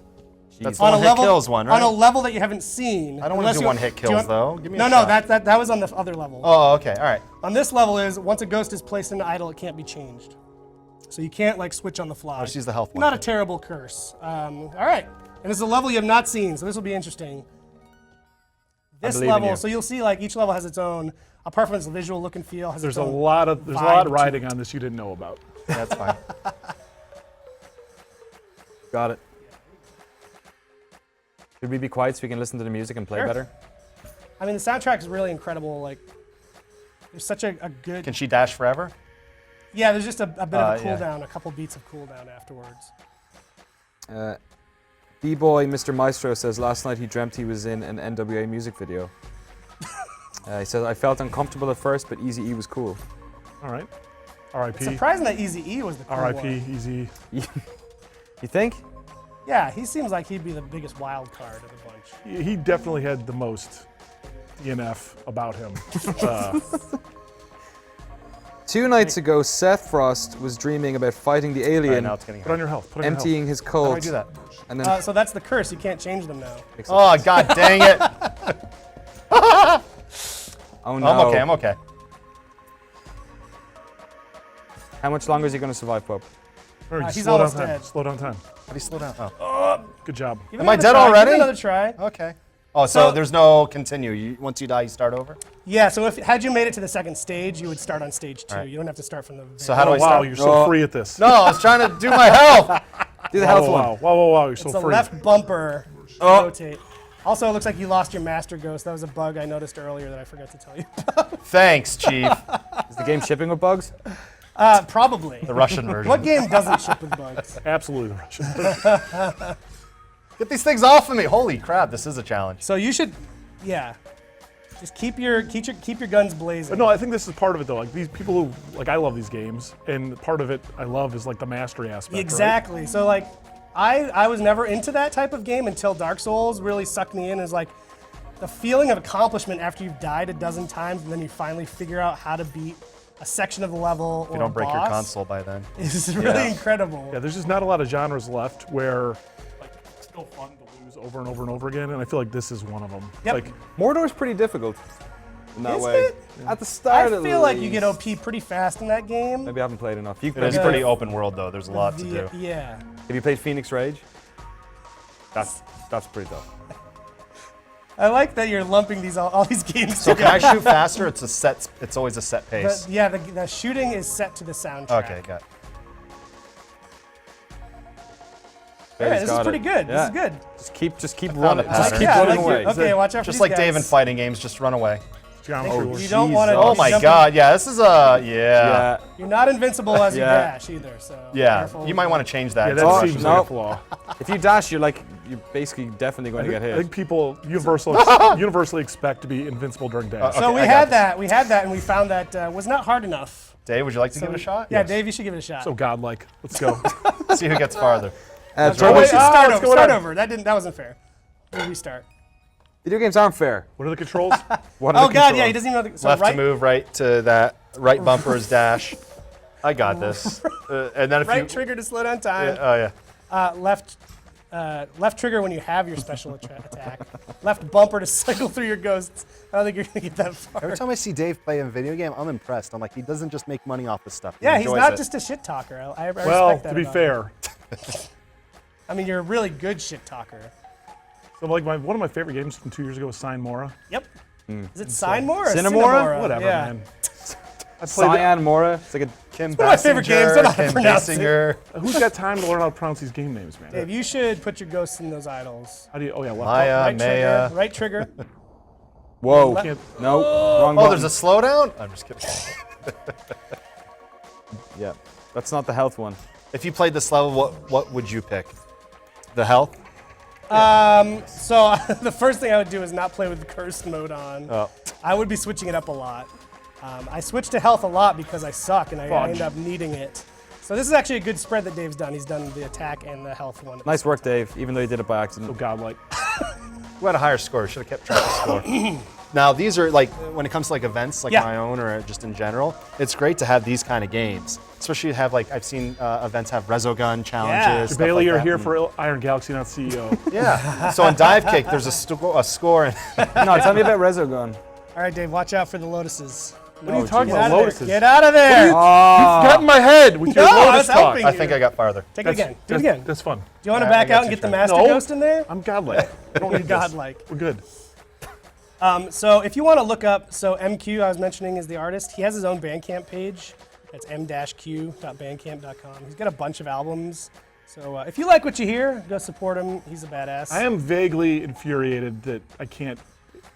That's the on a one hit level kills one, right? on a level that you haven't seen. I don't want unless to do you- one hit do you kills want- though. Give me No, a no, shot. that was on the other level. Oh, okay. All right. On this level is once a ghost is placed in idle, it can't be changed. So you can't like switch on the fly. Let's use the health one. Not a terrible curse. All right, and this is a level you have not seen, so this will be interesting. This believe in level, you. so you'll see like each level has its own, apart from its visual look and feel, has There's its a own lot of vibe to riding on this you didn't know about. That's fine. Got it. Should we be quiet so we can listen to the music and play Sure. better? I mean, the soundtrack is really incredible. Like, there's such a good. Can she dash forever? Yeah, there's just a bit of a yeah. cooldown, a couple beats of cooldown afterwards. B-boy Mr. Maestro says last night he dreamt he was in an NWA music video. He says, I felt uncomfortable at first, but Eazy-E was cool. All right. R.I.P. Surprising that Eazy-E was the cool R.I.P. one. Easy. You think? Yeah, he seems like he'd be the biggest wild card of the bunch. He definitely had the most ENF about him. 2 nights ago, Seth Frost was dreaming about fighting the All right, alien, now it's getting Put on hard. your health. Put on emptying his How cult, do I do that? and then So that's the curse. You can't change them now. Oh, god dang it. oh no. I'm okay. I'm okay. How much longer is he going to survive, Pope? your health. He's Slow down almost time. dead. Slow down time. How do you slow down? Oh. Good job. Give it Am I another dead try, give it already? Another try. Okay. Oh, so So- there's no continue. Once you die, you start over? Yeah. So if had you made it to the second stage, you would start on stage 2. Right. You don't have to start from the. So how do Oh, I wow, start? you're so free at this. No, I was trying to do my health. Do the Wow, health wow, one. wow, wow, wow, you're so It's the free. left bumper. Oh. Rotate. Also, it looks like you lost your master ghost. That was a bug I noticed earlier that I forgot to tell you. Thanks, Chief. Is the game shipping with bugs? Probably. The Russian version. What game doesn't ship with bugs? Absolutely Russian. Get these things off of me. Holy crap, this is a challenge. So you should, yeah. Just keep your guns blazing. But no, I think this is part of it though. Like these people who like I love these games, and part of it I love is like the mastery aspect. right? Exactly. So like, I was never into that type of game until Dark Souls really sucked me in. Is like the feeling of accomplishment after you've died a dozen times and then you finally figure out how to beat a section of the level or You don't a break your boss. console by then. It's really incredible. Yeah, there's just not a lot of genres left where like it's still fun to lose over and over and over again, and I feel like this is one of them. Yep. Like Mordor's pretty difficult in that Is way. it? At the start, I at feel like you get least. OP pretty fast in that game. Maybe I haven't played enough. You It is Yeah. pretty open world though. There's a lot to do. Yeah. Have you played Phoenix Rage? That's pretty tough. I like that you're lumping all these games So can I together. shoot faster? It's a set. It's always a set pace. The shooting is set to the soundtrack. Okay, got it. All right, Bailey's this is got pretty it. good. Yeah. This is good. Just keep found running. a Just pattern. keep Yeah, I running like away. it. Okay, watch out for Just these like guys. Dave in fighting games, just run away. geometry You works. don't want to. Oh my god, yeah, this is a Yeah. You're not invincible as you Yeah. dash either. So Yeah, careful. you might want to change that. Yeah, It's that Oh, seems no. like a flaw. If you dash, you're basically definitely going to get I hit. think people universally expect to be invincible during dash. So Okay, we I got had this. that. We had that, and we found that was not hard enough. Dave, would you like to give it a shot? Yeah, Dave, you should give it a shot. So godlike. Let's go. See who gets farther. Oh, Joe, wait, what's- start what's over. going Start on? over. That wasn't fair. We'll restart. video games aren't fair. What are the controls? What are Oh the god, yeah, controls? he doesn't even know. So Left right, to move, right to that. Right bumper is dash. I got this. And then if right you. trigger to slow down time. Oh yeah. Left left trigger when you have your special attack. Left bumper to cycle through your ghosts. I don't think you're gonna get that far. Every time I see Dave play a video game, I'm impressed. I'm like, he doesn't just make money off this stuff. He Yeah, he's enjoys not it. just a shit talker. I respect Well, that to be about him. fair, I mean, you're a really good shit talker. so like one of my favorite games from 2 years ago was Sign Mora. Yep. Is it Signmore or Cinnamora? Cinnamora? Whatever, yeah. man. I played Cyan Mora. It's like a Kim one of my favorite games. I don't know how to Kim pronounce it. Basinger. Who's got time to learn how to pronounce these game names, man? Dave, you should put your ghosts in those idols. How do you? Oh yeah, left. Maya, Right Maya. trigger. Right trigger. whoa. Can't- No, wrong Oh, button. there's a slowdown? I'm just kidding. Yeah, that's not the health one. If you played this level, what would you pick? The health? So the first thing I would do is not play with the cursed mode on. Oh. I would be switching it up a lot. I switch to health a lot because I suck and I Fudge. end up needing it. So this is actually a good spread that Dave's done. He's done the attack and the health one. Nice work, Dave, even though you did it by So accident. godlike. Who had a higher score? Should have kept track of score. Now, these are like, when it comes to like events like Yeah. my own or just in general, it's great to have these kind of games. Especially to have like, I've seen events have Resogun challenges. stuff Bailey, like you're that. here for Iron Galaxy, not CEO. Yeah. So on Dive Kick, there's a score. And No, tell me about Resogun. All right, Dave, watch out for the lotuses. What are you talking Get out about, of lotuses? there. Get out of there. Get in my head with your No, I lotus was talk. helping I think I got farther. Take it again. Do it That's- again. Do That's fun. you want to I back got out and you, get the Trent. master No. ghost in there? I'm godlike. I don't You're need this. godlike. We're good. So if you want to look up, so MQ, I was mentioning, is the artist. He has his own Bandcamp page. That's m-q.bandcamp.com. He's got a bunch of albums. So if you like what you hear, go support him. He's a badass. I am vaguely infuriated that I can't.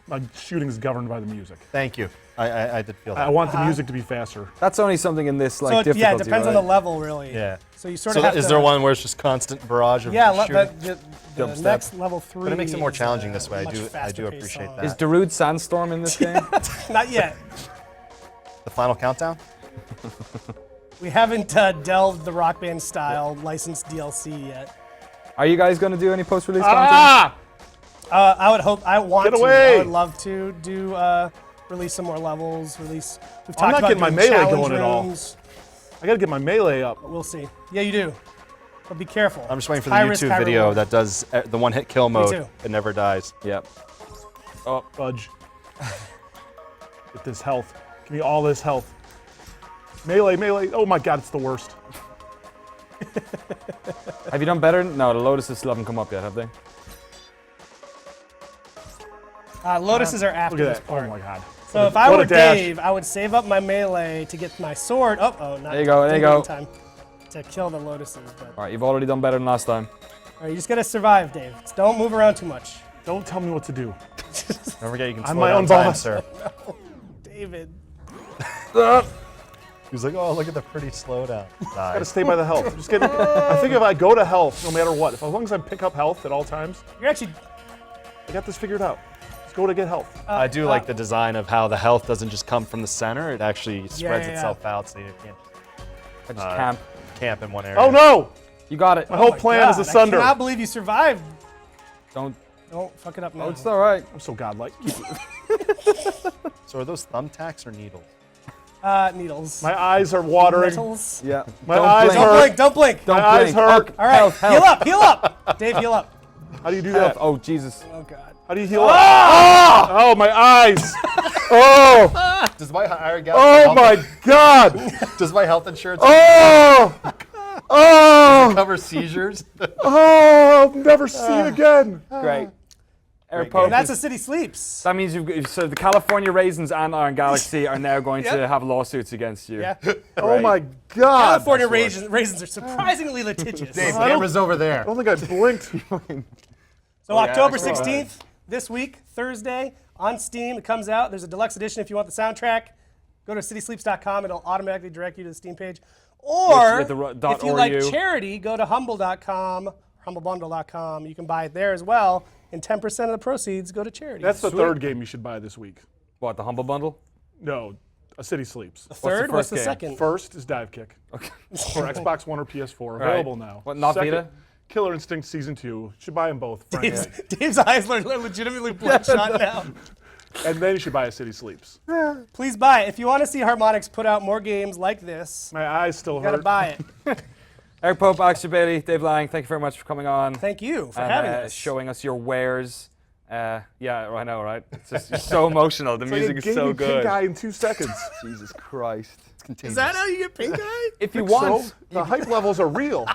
My shooting's governed by the music. Thank you. I did feel that. I want the music to be faster. That's only something in this like so difficulty, yeah, it depends on right? the level, really. Yeah. So you sort So of have is to. there one where it's just constant barrage of Yeah, shooting? the Jump step. next level 3. But it makes it more is, challenging this way. I much do faster paced appreciate song. that. Is Darude Sandstorm in this game? Not yet. The final countdown? We haven't delved the Rock Band style licensed DLC yet. Are you guys going to do any post-release content? Ah! I would hope. I want Get to. away! I would love to do release some more levels. Release. We've I'm talked not about getting my doing melee challenge going at all. rooms. I gotta get my melee up. We'll see. Yeah, you do. But be careful. I'm just waiting for the High risk, YouTube high video reward. that does the one-hit kill mode. too. It never dies. Yep. Oh, fudge. Get this health. Give me all this health. Melee, melee. Oh my god, it's the worst. Have you done better? No, the Lotuses still haven't come up yet, have they? Lotuses are after Look at this that. part. Oh my god. So if I What a were dash. Dave, I would save up my melee to get my sword. Not There you go, there you didn't go. get in time to kill the lotuses. But All right, you've already done better than last time. all right, you just gotta survive, Dave. Just don't move around too much. Don't tell me what to do. Don't forget you can I'm slow my down own time, boss. sir. David. He's like, oh, look at the pretty slowdown. Gotta stay by the health. Just kidding. I think if I go to health, no matter what, as long as I pick up health at all times, You're actually. I got this figured out. Just go to get health. I do like the design of how the health doesn't just come from the center. It actually spreads yeah. itself out so you can't I just camp. camp in one area. Oh no! You got it. My whole my plan is God, asunder. I cannot believe you survived. Don't. Don't fuck it up now. Oh, it's all right. I'm so godlike. So are those thumbtacks or needles? Needles. My eyes are watering. Metals. Yeah. My Don't eyes blink. Don't hurt. blink. Don't blink. Don't My eyes blink. hurt. All right. Health, health. Heal up. Heal up. Dave, heal up. How do you do that? Oh, Jesus. Oh God. How do you heal up? Oh, my eyes. Oh, Does my Iron oh my God. Does my health insurance Oh, oh, cover seizures? oh, I'll never see it again. Great. Air Great poke. And that's a city sleeps. That means so the California Raisins and Iron Galaxy are now going to Yep. have lawsuits against you. Yeah. Oh my God. California raisins are surprisingly litigious. Dave, don't- camera's over there. I don't think I blinked. So October that's right. 16th, this week, Thursday, on Steam, it comes out. There's a deluxe edition if you want the soundtrack. Go to citysleeps.com. It'll automatically direct you to the Steam page. Or With the dot if you or like you. charity, go to humble.com, humblebundle.com. You can buy it there as well. And 10% of the proceeds go to charity. That's the third game you should buy this week. What, the Humble Bundle? No, A City Sleeps. third. the What's first the game? second? First is Dive Kick. Okay. For Xbox One or PS4. right. Available now. What, not Second, Vita? Killer Instinct Season 2. Should buy them both, frankly. Dave's eyes are legitimately bloodshot now. And then you should buy A City Sleeps. Please buy it. If you want to see Harmonix put out more games like this, My eyes still you gotta hurt. buy it. Eric Pope, Alex Bailey, Dave Lang, thank you very much for coming on. Thank you for and, having us. showing us your wares. Yeah, I know, right? It's just so emotional. The music is so good. Pink eye in 2 seconds. Jesus Christ. Is that how you get pink eye? If you want, So, the hype levels are real.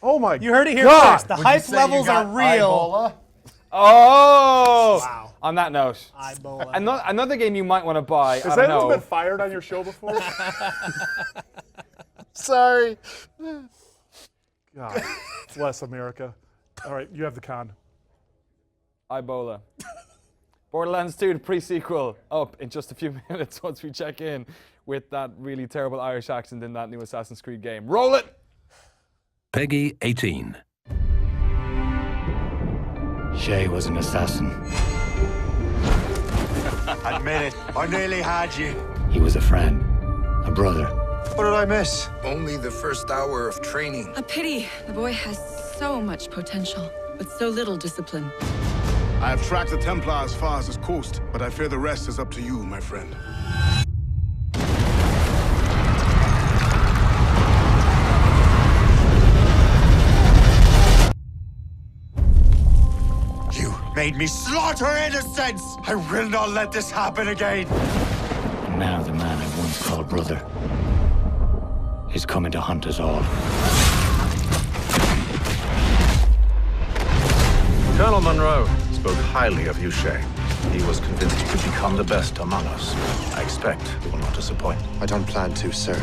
Oh my You heard it here God. first. The hype levels are real. Ebola? oh! Wow. On that note, Ebola. another game you might want to buy. Has I don't anyone know. been fired on your show before? Sorry. God, bless America. All right, you have the con. Ebola. Borderlands 2, the pre-sequel, up in just a few minutes once we check in with that really terrible Irish accent in that new Assassin's Creed game. Roll it! Peggy 18. Shay was an assassin. Admit it, I nearly had you. He was a friend, a brother. What did I miss? Only the first hour of training. A pity. The boy has so much potential, but so little discipline. I have tracked the Templar as far as this coast, but I fear the rest is up to you, my friend. You made me slaughter innocents! I will not let this happen again! And now the man I once called brother is coming to hunt us all. Colonel Monroe spoke highly of you, Shay. He was convinced you could become the best among us. I expect you will not disappoint. I don't plan to, sir.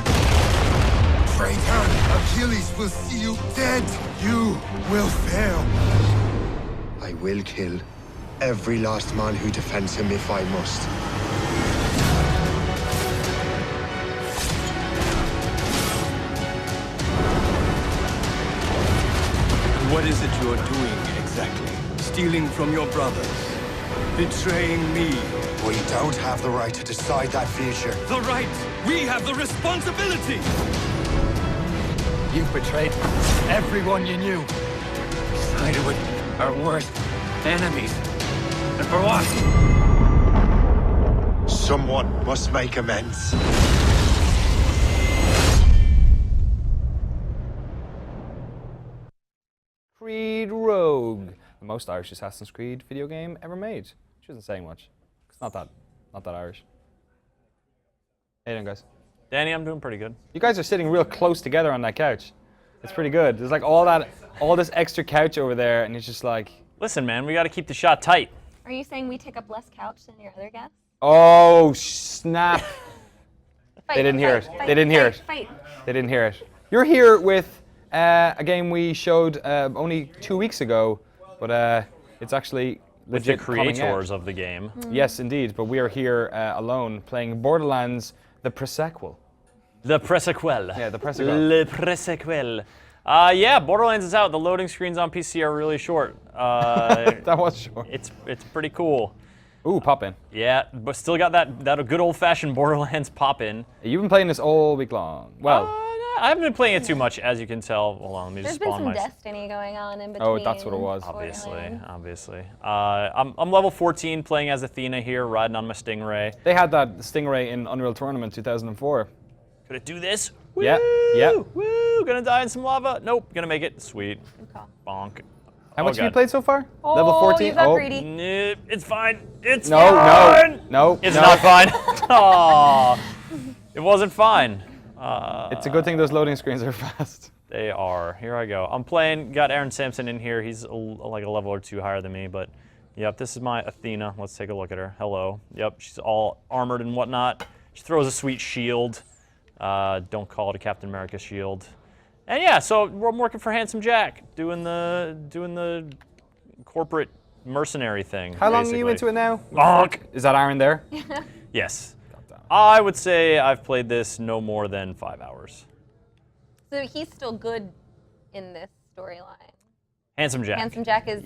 Traitor, Achilles will see you dead. You will fail. I will kill every last man who defends him if I must. What is it you're doing exactly? Stealing from your brothers? Betraying me? We don't have the right to decide that future. The right! We have the responsibility! You've betrayed everyone you knew. Sided with our worst enemies. And for what? Someone must make amends. Creed Rogue, the most Irish Assassin's Creed video game ever made. Which isn't saying much. It's not that Irish. How you doing, guys? Danny, I'm doing pretty good. You guys are sitting real close together on that couch. It's pretty good. There's like all this extra couch over there, and it's just like. Listen, man, we got to keep the shot tight. Are you saying we take up less couch than your other guests? Oh snap! Fight, They didn't hear it. fight, They didn't hear it. fight. They didn't hear it. You're here with a game we showed only 2 weeks ago, but it's actually With the legit coming out. creators of the game. Yes, indeed. But we are here alone playing Borderlands, the pre-sequel. The pre-sequel. Yeah, the pre-sequel. Le pre-sequel. Yeah, Borderlands is out. The loading screens on PC are really short. That was short. It's pretty cool. Ooh, pop in. Yeah, but still got that good old-fashioned Borderlands pop-in. You've been playing this all week long. Well, I haven't been playing it too much, as you can tell. Hold on, let me There's just been spawn some my. Destiny going on in between. Oh, that's what it was. Obviously. I'm level 14, playing as Athena here, riding on my Stingray. they had that Stingray in Unreal Tournament 2004. Could it do this? Yeah, yeah. Woo! Gonna die in some lava? Nope, gonna make it. Sweet. Good call. Bonk. How much have you God. played so far? Oh, Level 14? you got greedy. Nope, it's fine. It's No, fine. no. It's no. not fine. Aw, it wasn't fine. It's a good thing those loading screens are fast. They are. Here I go. I'm playing. Got Aaron Sampson in here. He's like a level or two higher than me, but yep. This is my Athena. Let's take a look at her. Hello. Yep. She's all armored and whatnot. She throws a sweet shield. Don't call it a Captain America shield. And yeah, so I'm working for Handsome Jack, doing the corporate mercenary thing. How long are you into it now? Bonk. Is that Aaron there? Yes. I would say I've played this no more than 5 hours. So he's still good in this storyline. Handsome Jack. Handsome Jack is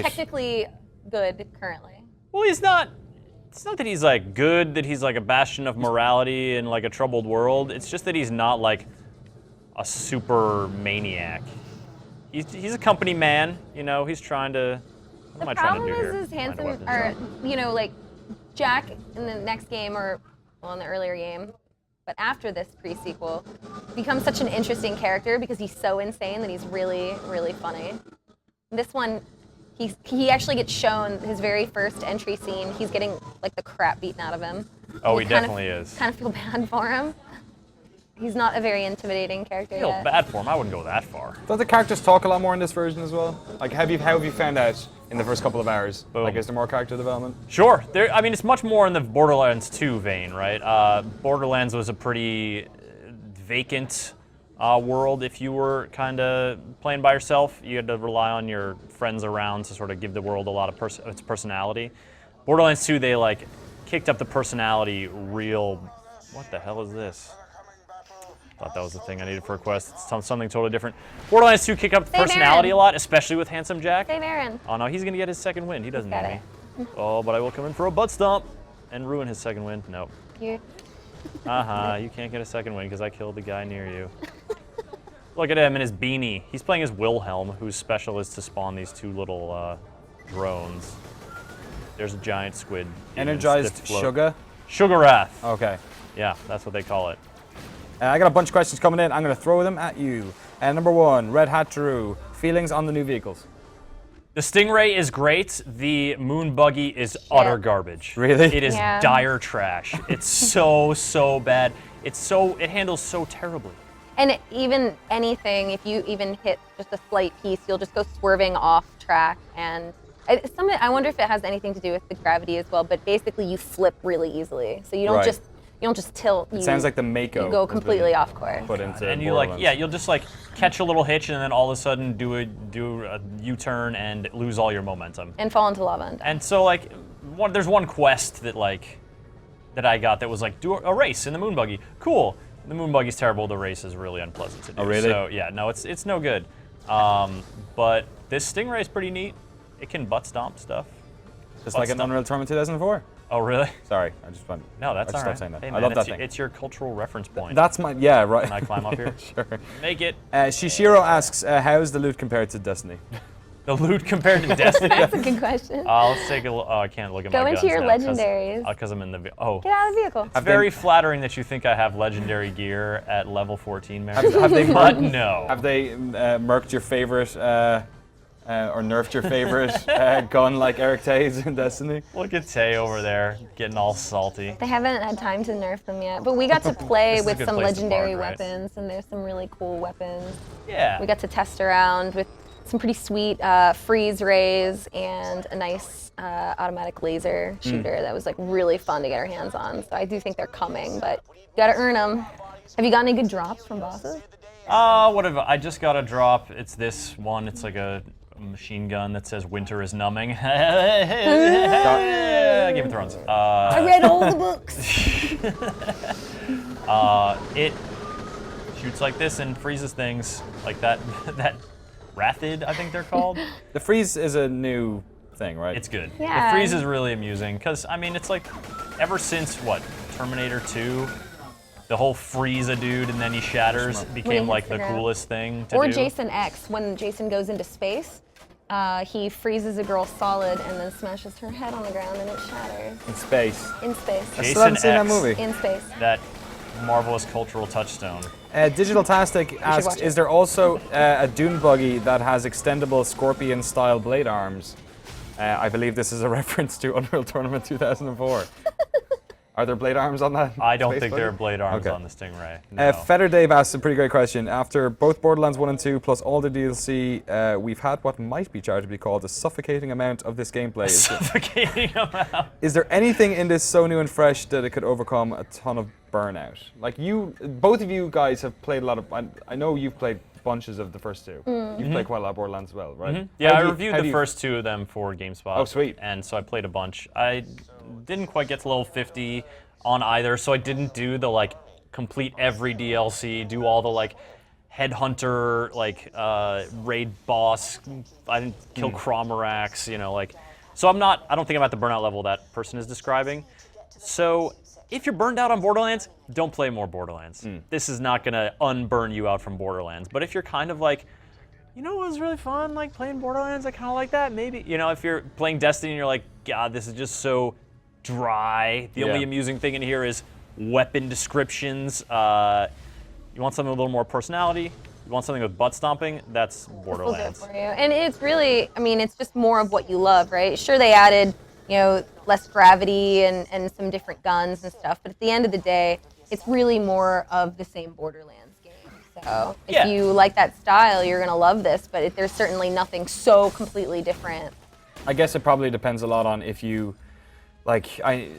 technically good currently. Well, he's not. It's not that he's like good, that he's like a bastion of morality in like a troubled world. It's just that he's not like a super maniac. He's a company man, you know. He's trying to. What am I trying to do here? The problem is Handsome, or you know, like Jack in the next game, or well, in the earlier game, But after this pre-sequel, becomes such an interesting character because he's so insane that he's really, really funny. This one, he actually gets shown his very first entry scene. He's getting like the crap beaten out of him. Oh, he definitely is. Kind of feel bad for him. He's not a very intimidating character I feel yet. bad for him. I wouldn't go that far. Don't the characters talk a lot more in this version as well? Like, how have you found out in the first couple of hours? Boom. Like, is there more character development? Sure. I mean, it's much more in the Borderlands 2 vein, right? Borderlands was a pretty vacant world. If you were kind of playing by yourself, you had to rely on your friends around to sort of give the world a lot of its personality. Borderlands 2, they like kicked up the personality real. What the hell is this? Thought that was the thing I needed for a quest. It's something totally different. Borderlands 2 kicked up the personality a lot, especially with Handsome Jack. Save Aaron. Oh no, he's gonna get his second win. He doesn't Got need me. Oh, but I will come in for a butt stomp and ruin his second win. Nope. You. You can't get a second win because I killed the guy near you. Look at him in his beanie. He's playing as Wilhelm, whose special is to spawn these two little drones. There's a giant squid. Energized sugar? Sugar Wrath. Okay. Yeah, that's what they call it. I got a bunch of questions coming in. I'm going to throw them at you. Number one, Red Hat Drew. Feelings on the new vehicles? The Stingray is great. The Moon Buggy is utter garbage. Really? It is dire trash. It's so bad. It handles so terribly. And even anything, if you even hit just a slight piece, you'll just go swerving off track. And I wonder if it has anything to do with the gravity as well. But basically, you flip really easily, so you don't just tilt. It sounds like the Mako. You go completely off course. Put into and you you'll just like catch a little hitch and then all of a sudden do a U-turn and lose all your momentum. And fall into lava. And so like, there's one quest that I got that was like, do a race in the Moon Buggy. Cool. The Moon Buggy's terrible. The race is really unpleasant to do. Oh, really? So yeah, no, it's no good. But this Stingray is pretty neat. It can butt stomp stuff. Just like an Unreal Tournament 2004. Oh, really? Sorry, I just went. No, that's all right. Saying that. Hey, I man, love that thing. It's your cultural reference point. That's my, yeah, right. Can I climb up here? Sure. Make it. Shishiro asks, how is the loot compared to Destiny? The loot compared to Destiny? That's a good question. Let's take a look. Oh, I can't look at my guns Go into your now legendaries. Because I'm in the... Get out of the vehicle. It's very flattering that you think I have legendary gear at level 14, Mary. Have they but no. Have they murked your favorite... or nerfed your favorite gun like Eric Tay's in Destiny? Look at Tay over there getting all salty. They haven't had time to nerf them yet, but we got to play with some legendary weapons, and there's some really cool weapons. Yeah. We got to test around with some pretty sweet freeze rays and a nice automatic laser shooter that was like really fun to get our hands on. So I do think they're coming, but you gotta earn them. Have you got any good drops from bosses? I just got a drop. It's this one. It's like a machine gun that says "Winter is numbing." Game of Thrones. I read all the books. It shoots like this and freezes things like that. That Rathid, I think they're called. The freeze is a new thing, right? It's good. Yeah. The freeze is really amusing because I mean it's like ever since Terminator 2. The whole freeze a dude and then he shatters became like the coolest thing to do. Or Jason X, when Jason goes into space, he freezes a girl solid and then smashes her head on the ground and it shatters. In space. In space. I still haven't seen that movie. In space. That marvelous cultural touchstone. Digital Tastic asks, is there also a dune buggy that has extendable Scorpion-style blade arms? I believe this is a reference to Unreal Tournament 2004. Are there blade arms on that? I don't think there are blade arms on the Stingray. No. Feather Dave asks a pretty great question. After both Borderlands 1 and 2 plus all the DLC, we've had what might be charitably called a suffocating amount of this gameplay. Suffocating amount. Is there anything in this so new and fresh that it could overcome a ton of burnout? Like both of you guys have played a lot of, I know you've played bunches of the first two. You've played quite a lot of Borderlands as well, right? Yeah, I reviewed the first two of them for GameSpot. Oh, sweet. And so I played a bunch. I didn't quite get to level 50 on either, so I didn't do the complete every DLC, do all the headhunter raid boss. I didn't kill Cromarax, so I don't think I'm at the burnout level that person is describing. So if you're burned out on Borderlands, don't play more Borderlands. This is not gonna unburn you out from Borderlands. But if you're kind of it was really fun, playing Borderlands, I kind of like that, maybe. If you're playing Destiny and you're like, God, this is just so dry. The only amusing thing in here is weapon descriptions. You want something with a little more personality. You want something with butt stomping. That's Borderlands. For you. And it's really, I mean, it's just more of what you love, right? Sure, they added, you know, less gravity and some different guns and stuff, but at the end of the day, it's really more of the same Borderlands game. So if you like that style, you're gonna love this, but there's certainly nothing so completely different. I guess it probably depends a lot on if you, I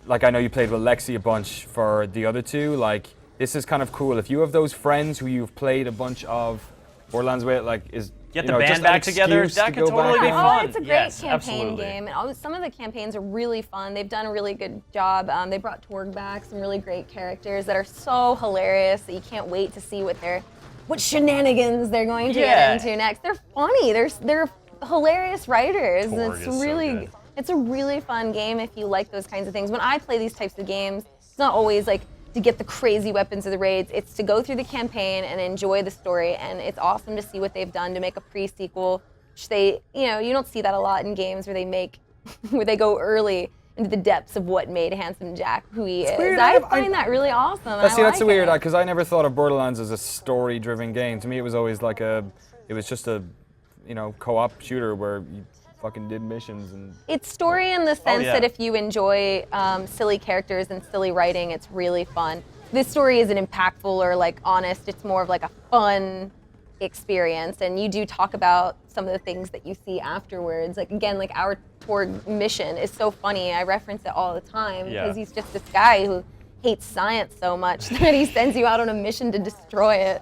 know you played with Lexi a bunch for the other two. Like, this is kind of cool. If you have those friends who you've played a bunch of Borderlands with, get the band back together. That could totally be fun. It's a great campaign game. And some of the campaigns are really fun. They've done a really good job. They brought Torg back, some really great characters that are so hilarious that you can't wait to see what shenanigans they're going to get into next. They're funny. They're hilarious writers. It's a really fun game if you like those kinds of things. When I play these types of games, it's not always like to get the crazy weapons of the raids. It's to go through the campaign and enjoy the story, and it's awesome to see what they've done to make a pre-sequel, which you don't see that a lot in games where they go early into the depths of what made Handsome Jack who he is. Weird. I find that really awesome. That's weird, because I never thought of Borderlands as a story-driven game. To me, it was always just a co-op shooter where you fucking did missions and. It's story in the sense that if you enjoy silly characters and silly writing, it's really fun. This story isn't impactful or honest. It's more of a fun experience, and you do talk about some of the things that you see afterwards. Our Torg mission is so funny. I reference it all the time because he's just this guy who hates science so much that he sends you out on a mission to destroy it.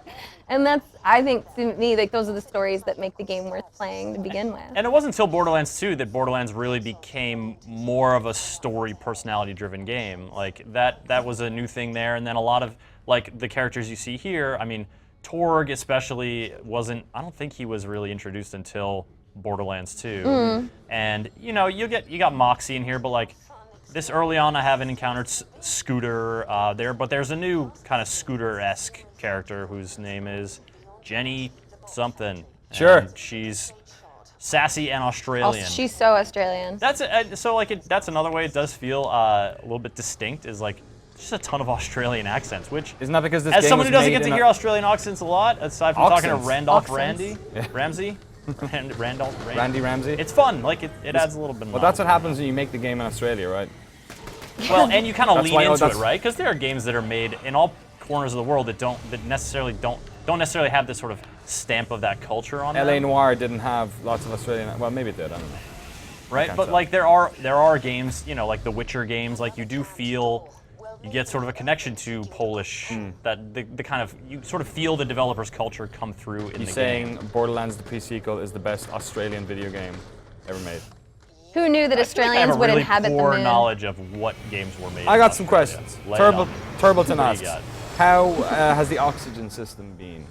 And I think, to me, those are the stories that make the game worth playing to begin with. And it wasn't until Borderlands 2 that Borderlands really became more of a story, personality-driven game. That was a new thing there. And then a lot of, the characters you see here, I mean, Torg especially I don't think he was really introduced until Borderlands 2. And, you got Moxie in here, but, this early on, I haven't encountered Scooter there, but there's a new kind of Scooter-esque character whose name is Jenny something. Sure. And she's sassy and Australian. She's so Australian. That's that's another way it does feel a little bit distinct. Is just a ton of Australian accents, which isn't that because this as game someone who doesn't get made to hear Australian accents a lot, aside from talking to Randolph Ramsey. Randy Ramsey. It's fun. It adds a little bit. Well, that's what happens when you make the game in Australia, right? Well, and you kind of lean into it, right? Because there are games that are made in all corners of the world that don't necessarily have this sort of stamp of that culture on them. LA Noire didn't have lots of Australian. Well, maybe it did. I don't know. Right, but there are games, like the Witcher games, you do feel. You get sort of a connection to Polish, that the kind of, you sort of feel the developer's culture come through in the game. You're saying Borderlands the pre-sequel is the best Australian video game ever made. Who knew that Australians would inhabit the moon? I have a really poor knowledge of what games were made. I got some questions. Turboton asks, how has the oxygen system been?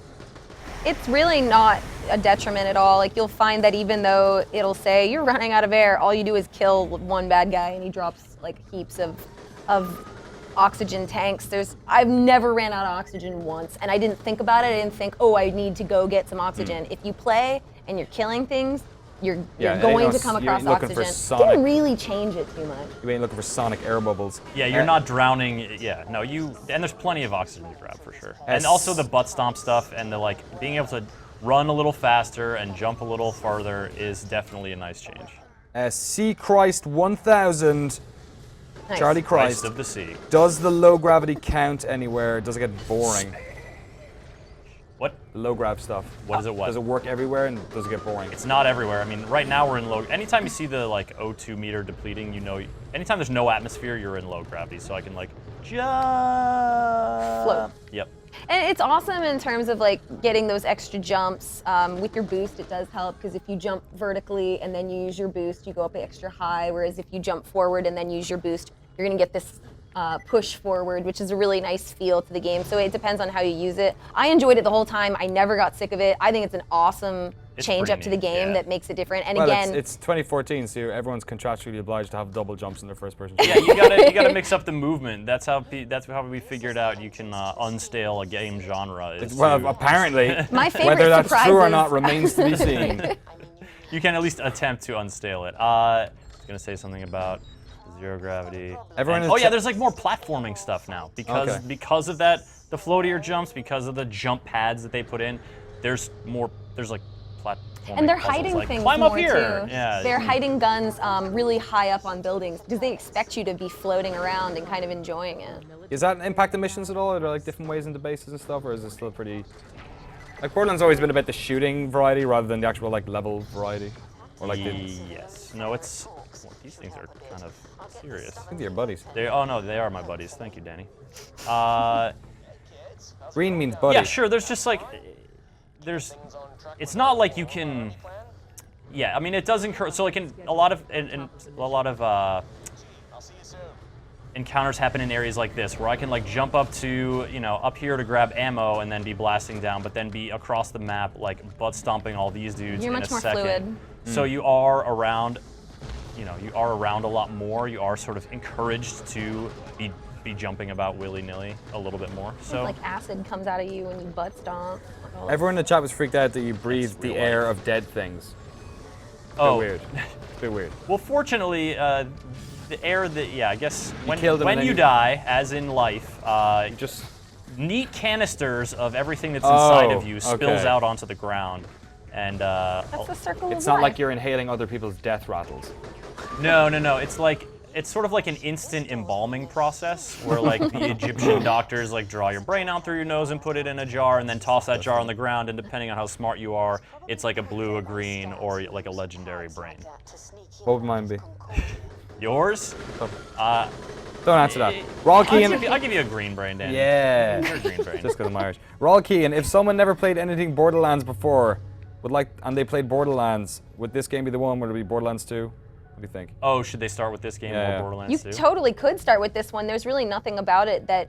It's really not a detriment at all. You'll find that even though it'll say you're running out of air, all you do is kill one bad guy and he drops heaps of oxygen tanks. I've never ran out of oxygen once, and I didn't think about it. I didn't think, I need to go get some oxygen. If you play and you're killing things, you're going to come across oxygen. Didn't really change it too much. You ain't looking for sonic air bubbles. Yeah, you're not drowning. Yeah, no, and there's plenty of oxygen to grab for sure. And also the butt stomp stuff and the being able to run a little faster and jump a little farther is definitely a nice change. Sea Christ 1000. Nice. Charlie Christ of the Sea. Does the low gravity count anywhere? Does it get boring? What? The low grav stuff. What is it? Does it work everywhere and does it get boring? It's not everywhere. I mean, right now we're in low. Anytime you see the O2 meter depleting, anytime there's no atmosphere, you're in low gravity. So I can just float. Yep. And it's awesome in terms of getting those extra jumps. With your boost, it does help because if you jump vertically and then you use your boost, you go up extra high. Whereas if you jump forward and then use your boost, you're gonna get this push forward, which is a really nice feel to the game. So it depends on how you use it. I enjoyed it the whole time. I never got sick of it. I think it's an awesome change up to the game that makes it different. And again, it's 2014, so everyone's contractually obliged to have double jumps in their first person. Yeah, you gotta mix up the movement. That's how we figured out you can unstale a game genre. Apparently, my favorite whether that's surprises. true or not remains to be seen. You can at least attempt to unstale it. I was gonna say something about Zero gravity. Everyone And, is oh yeah, there's like more platforming stuff now because of that, the floatier jumps, because of the jump pads that they put in. There's like platforming. And they're puzzles, hiding like, things climb more up here. too. Yeah. They're hiding guns really high up on buildings because they expect you to be floating around and kind of enjoying it. Is that impact the missions at all? Are there like different ways into bases and stuff, or is it still pretty? Like Borderlands always been about the shooting variety rather than the actual like level variety, or like yes. No, it's these things are kind of serious. I think they're your buddies. Oh no, they are my buddies. Thank you, Danny. Green means buddy. Yeah, sure. There's just like it's not like you can. Yeah, I mean it does encourage. So like in a lot of encounters happen in areas like this where I can like jump up to up here to grab ammo and then be blasting down, but then be across the map like butt stomping all these dudes You're in much a more second. fluid. So you are around. You are around a lot more. You are sort of encouraged to be jumping about willy-nilly a little bit more. So like acid comes out of you when you butt stomp. Everyone in the chat was freaked out that you breathed the air of dead things. It's a bit weird. It's a bit weird. Well, fortunately, the air that I guess when then you you- die, as in life, just neat canisters of everything that's inside of you spills okay. out onto the ground, and That's the circle It's of not life. like you're inhaling other people's death rattles. No. It's sort of like an instant embalming process where like the Egyptian doctors like draw your brain out through your nose and put it in a jar and then toss that jar on the ground, and depending on how smart you are, it's like a blue, a green, or like a legendary brain. What would mine be? Yours? Don't answer that. Raw key and I'll give you a green brain, Dan. yeah, You're a green brain. just because I'm Irish. Raw key, and if someone never played anything Borderlands before, and they played Borderlands, would this game be the one? Would it be Borderlands 2? What do you think? Oh, should they start with this game or Borderlands 2? You totally could start with this one. There's really nothing about it that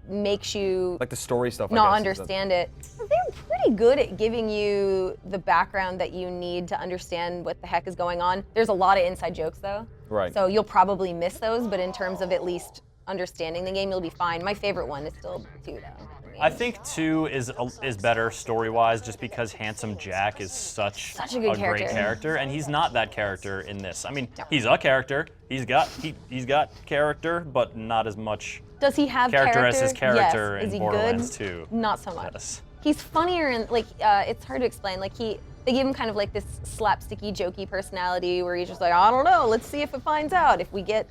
makes you Like the story stuff. not I guess, understand it. They're pretty good at giving you the background that you need to understand what the heck is going on. There's a lot of inside jokes though. Right. So you'll probably miss those, but in terms of at least understanding the game, you'll be fine. My favorite one is still 2 though. I think 2 is better story-wise, just because Handsome Jack is such a good great character, and he's not that character in this. I mean, he's a character. He's got character, but not as much. Does he have character as his character Yes. Is in he Borderlands good? 2? Not so much. Yes. He's funnier and it's hard to explain. They give him kind of like this slapsticky, jokey personality where he's just like, I don't know, let's see if it finds out. If we get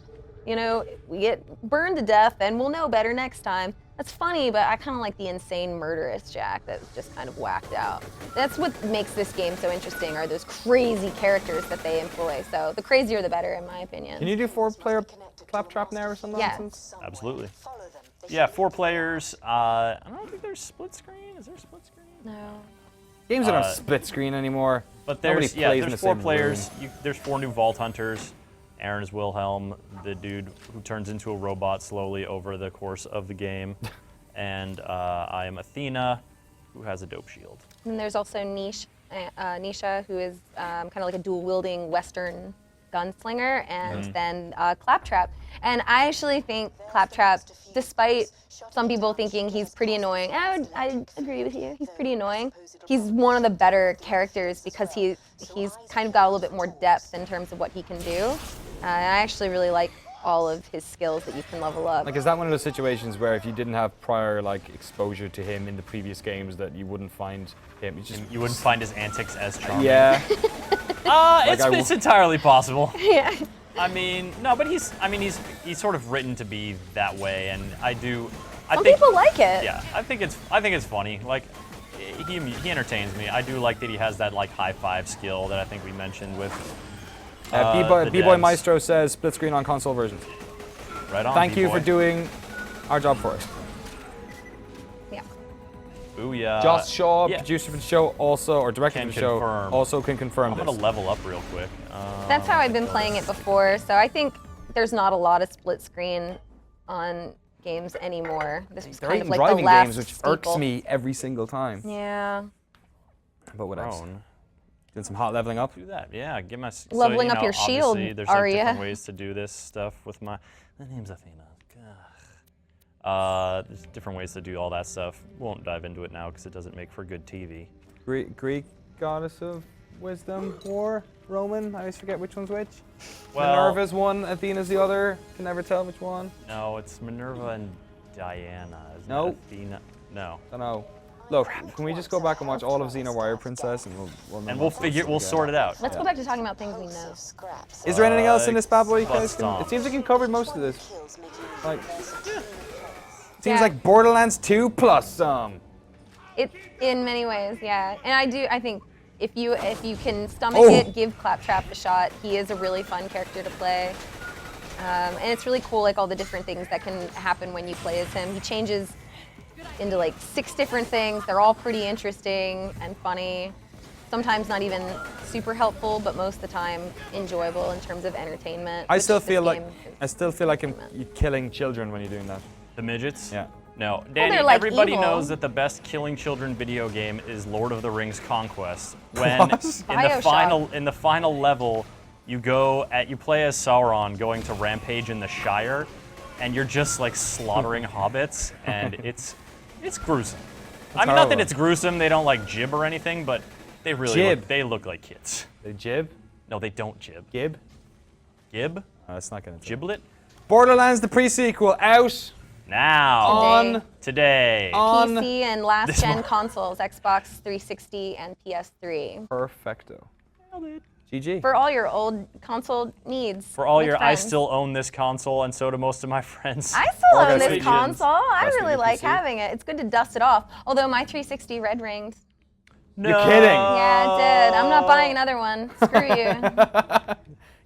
burned to death, then we'll know better next time. That's funny, but I kind of like the insane murderous Jack that's just kind of whacked out. That's what makes this game so interesting, are those crazy characters that they employ. So the crazier the better, in my opinion. Can you do 4-player claptrap now or something? Yeah. Absolutely. Yeah, 4 players. I don't think there's split screen. Is there split screen? No. Games don't have split screen anymore. But Nobody plays in the there's 4 same players. room. There's 4 new Vault Hunters. Aaron is Wilhelm, the dude who turns into a robot slowly over the course of the game. And I am Athena, who has a dope shield. And there's also Nisha, who is kind of like a dual-wielding Western gunslinger, and then Claptrap. And I actually think Claptrap, despite some people thinking he's pretty annoying, I agree with you, he's pretty annoying. He's one of the better characters because he's kind of got a little bit more depth in terms of what he can do. And I actually really like all of his skills that you can level up. Like, is that one of those situations where if you didn't have prior exposure to him in the previous games, that you wouldn't find him? You wouldn't find his antics as charming. Yeah. It's entirely possible. Yeah. I mean, no, but he's sort of written to be that way, and I think people like it. Yeah, I think it's funny. Like, he entertains me. I do like that he has that high five skill that I think we mentioned with. B-Boy devs. Maestro says split screen on console versions. Right on. Thank you B-Boy. for doing our job for us. Yeah. Booyah. Josh Shaw, producer for the show, or director Can for the show, confirm. also can confirm I'm this. gonna level up real quick. That's how I've been playing it before, so I think there's not a lot of split screen on games anymore. This was They're kind of even like the driving last games, which staple. irks me every single time. Yeah. But what else? Doing some hot leveling up. Do that, yeah. Get my Leveling up your shield, obviously there's Arya. different ways to do this stuff with my. The name's Athena. There's different ways to do all that stuff. Won't dive into it now because it doesn't make for good TV. Greek goddess of Wisdom, War, Roman. I always forget which one's which. Well, Minerva's one, Athena's the other. Can never tell which one. No, it's Minerva and Diana. Isn't No. it Athena? No. Don't know. Look, can we just go back and watch all of Xena Warrior Princess, and we'll sort it out. Let's go back to talking about things we know. Is there anything else in this bad boy, you Plus guys? some. It seems like you covered most of this. Like, seems like Borderlands 2 plus some. It in many ways, yeah. And I think if you can stomach it, give Claptrap a shot. He is a really fun character to play. And it's really cool, like all the different things that can happen when you play as him. He changes into like 6 different things. They're all pretty interesting and funny. Sometimes not even super helpful, but most of the time enjoyable in terms of entertainment. I still feel like you're killing children when you're doing that. The midgets? Yeah. No, Danny, they're, like, everybody evil. knows that the best killing children video game is Lord of the Rings Conquest. When What? in the final level, you play as Sauron going to rampage in the Shire, and you're just like slaughtering hobbits, and it's gruesome. I mean, not horrible. that it's gruesome. They don't like jib or anything, but they really look like kids. They jib? No, they don't jib. Gib? Gib? Oh, that's not gonna. Giblet? Borderlands the pre-sequel out now. Today. On PC and last gen consoles, Xbox 360 and PS3. Perfecto. GG. For all your old console needs. For all with your, friends. I still own this console, and so do most of my friends. I still own this Organizations. console. I That's really for like PC. having it. It's good to dust it off. Although my 360 red ringed. No. You're kidding. Yeah, it did. I'm not buying another one. Screw you.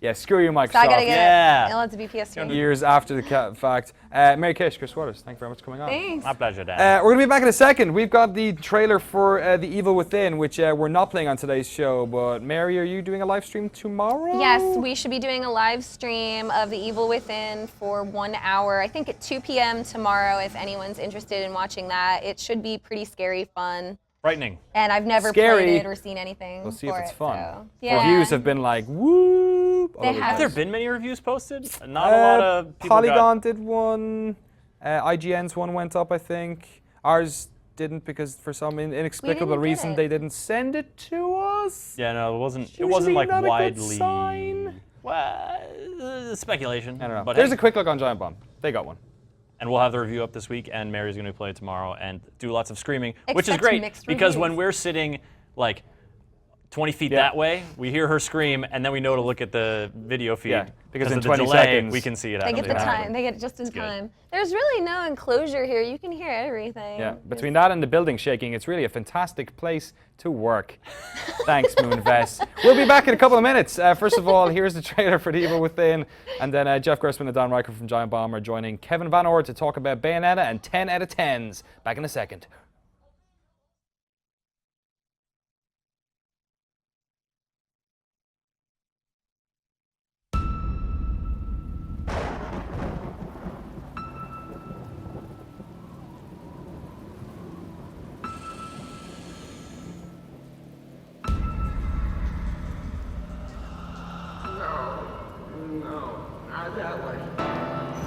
Yeah, screw you, Microsoft. So I gotta get Yeah. it. It'll have to be PS3. Years after the fact. Mary Kish, Chris Waters, thank you very much for coming on. Thanks. My pleasure, Dad. We're going to be back in a second. We've got the trailer for The Evil Within, which we're not playing on today's show. But Mary, are you doing a live stream tomorrow? Yes, we should be doing a live stream of The Evil Within for 1 hour. I think at 2 p.m. tomorrow, if anyone's interested in watching that. It should be pretty scary fun. Frightening. And I've never Scary. played it or seen anything. We'll see if for it's it, fun. so, yeah. Reviews have been like, whoop. all They over the have. Have there place. been many reviews posted? Not a lot of people Polygon did one. IGN's one went up, I think. Ours didn't because for some inexplicable didn't get reason it. they didn't send it to us. Yeah, no, it wasn't. It Usually wasn't like not a good widely. sign. Well, speculation. I don't know. But There's hey. a quick look on Giant Bomb. They got one. And we'll have the review up this week, and Mary's going to play it tomorrow and do lots of screaming, which is Expect great mixed because reviews. when we're sitting like 20 feet Yeah. that way, we hear her scream, and then we know to look at the video feed. Yeah, because in of the 20 delay, seconds, we can see it. They get the happening. time. They get it just in good. time. There's really no enclosure here. You can hear everything. Yeah, between that and the building shaking, it's really a fantastic place to work. Thanks, Moonves. We'll be back in a couple of minutes. First of all, here's the trailer for The Evil Within, and then Jeff Grossman and Don Riker from Giant Bomb are joining Kevin Van Ord to talk about Bayonetta and 10 out of 10s. Back in a second.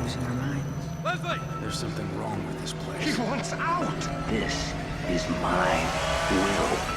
Losing our minds. Leslie! There's something wrong with this place. He wants out! This is my will.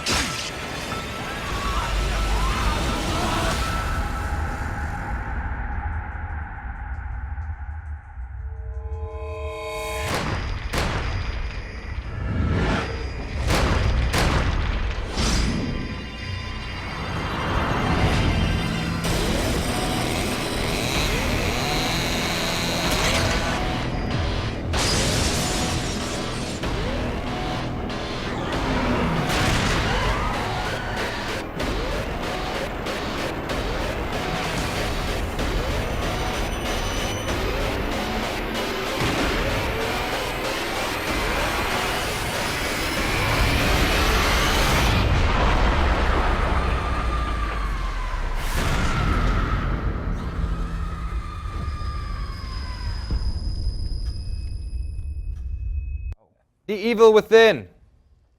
The Evil Within,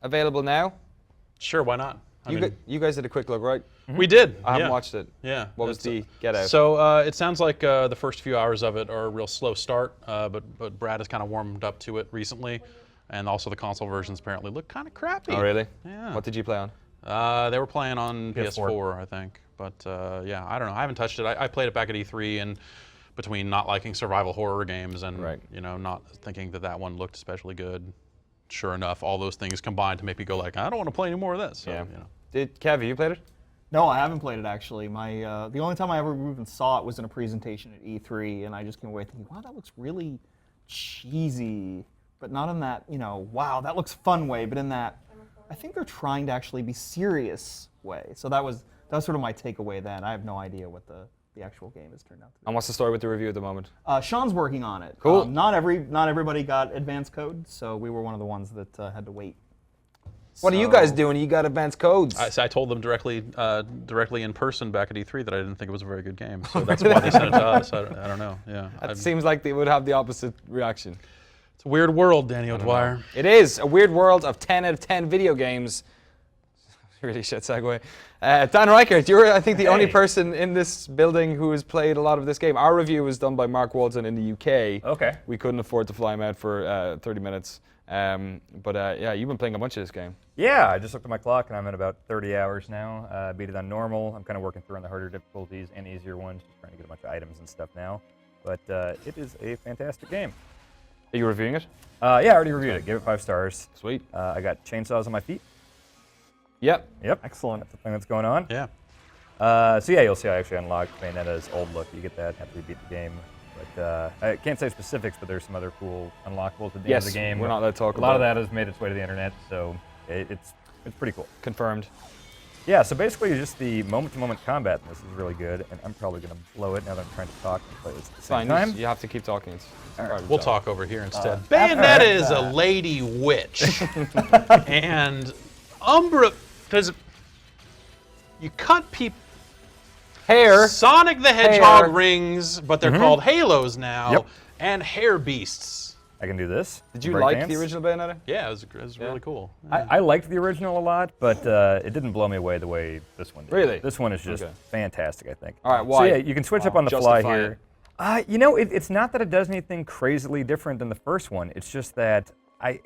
available now. Sure, why not? You guys did a quick look, right? We did. I haven't yeah. watched it. Yeah. What was the get out? So it sounds like the first few hours of it are a real slow start, but Brad has kind of warmed up to it recently, and also the console versions apparently look kind of crappy. Oh, really? Yeah. What did you play on? They were playing on PS4. PS4, I think. But yeah, I don't know. I haven't touched it. I played it back at E3, and between not liking survival horror games and you know not thinking that one looked especially good, sure enough, all those things combined to make me go like, I don't want to play any more of this. So, Yeah. you know. Did Kev, you played it? No, I haven't played it actually. The only time I ever even saw it was in a presentation at E3, and I just came away thinking, wow, that looks really cheesy, but not in that, you know, wow, that looks fun way, but in that, I think they're trying to actually be serious way. So that was sort of my takeaway then. I have no idea what the actual game has turned out to be. And what's the story with the review at the moment? Sean's working on it. Cool. Not everybody got advanced code, so we were one of the ones that had to wait. What are you guys doing? You got advanced codes. I told them directly in person back at E3 that I didn't think it was a very good game. So that's why they sent it to us. I don't know. Yeah. It seems like they would have the opposite reaction. It's a weird world, Danny O'Dwyer. It is a weird world of 10 out of 10 video games. Really shit segue. Dan Reichert, you're, I think, the only person in this building who has played a lot of this game. Our review was done by Mark Walton in the UK. Okay. We couldn't afford to fly him out for 30 minutes. Yeah, you've been playing a bunch of this game. Yeah, I just looked at my clock, and I'm at about 30 hours now. Beat it on normal. I'm kind of working through on the harder difficulties and easier ones, just trying to get a bunch of items and stuff now. But it is a fantastic game. Are you reviewing it? Yeah, I already reviewed it. Gave it 5 stars. Sweet. I got chainsaws on my feet. Yep. Excellent. That's the thing that's going on. Yeah. So yeah, you'll see I actually unlocked Bayonetta's old look. You get that after you beat the game. But I can't say specifics, but there's some other cool unlockables at the end of the game. We're not allowed to talk about it. A lot of that has made its way to the internet, so it's pretty cool. Confirmed. Yeah, so basically just the moment-to-moment combat in this is really good, and I'm probably going to blow it now that I'm trying to talk and play this at the same time. You have to keep talking. It's We'll talk over here instead. Bayonetta is a lady witch. And Umbra, because you cut people. Hair. Sonic the Hedgehog rings, but they're called halos now, Yep. and hair beasts. I can do this. Did you like the original Bayonetta? Yeah, it was really cool. I liked the original a lot, but it didn't blow me away the way this one did. Really? This one is just fantastic, I think. All right, why? So yeah, you can switch up on the fly here. You know, it's not that it does anything crazily different than the first one. It's just that I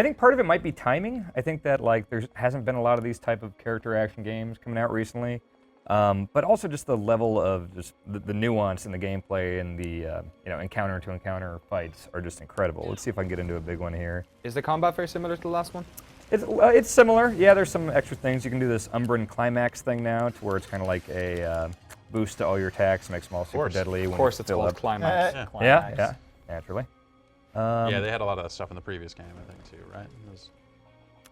think part of it might be timing. I think that like there hasn't been a lot of these type of character action games coming out recently. But also just the level of just the nuance in the gameplay and the encounter-to-encounter fights are just incredible. Let's see if I can get into a big one here. Is the combat very similar to the last one? It's similar. Yeah, there's some extra things. You can do this Umbran Climax thing now, to where it's kind of like a boost to all your attacks, makes them all super deadly. Of course, it's called Climax. Yeah, naturally. Yeah, they had a lot of that stuff in the previous game, I think, too, right?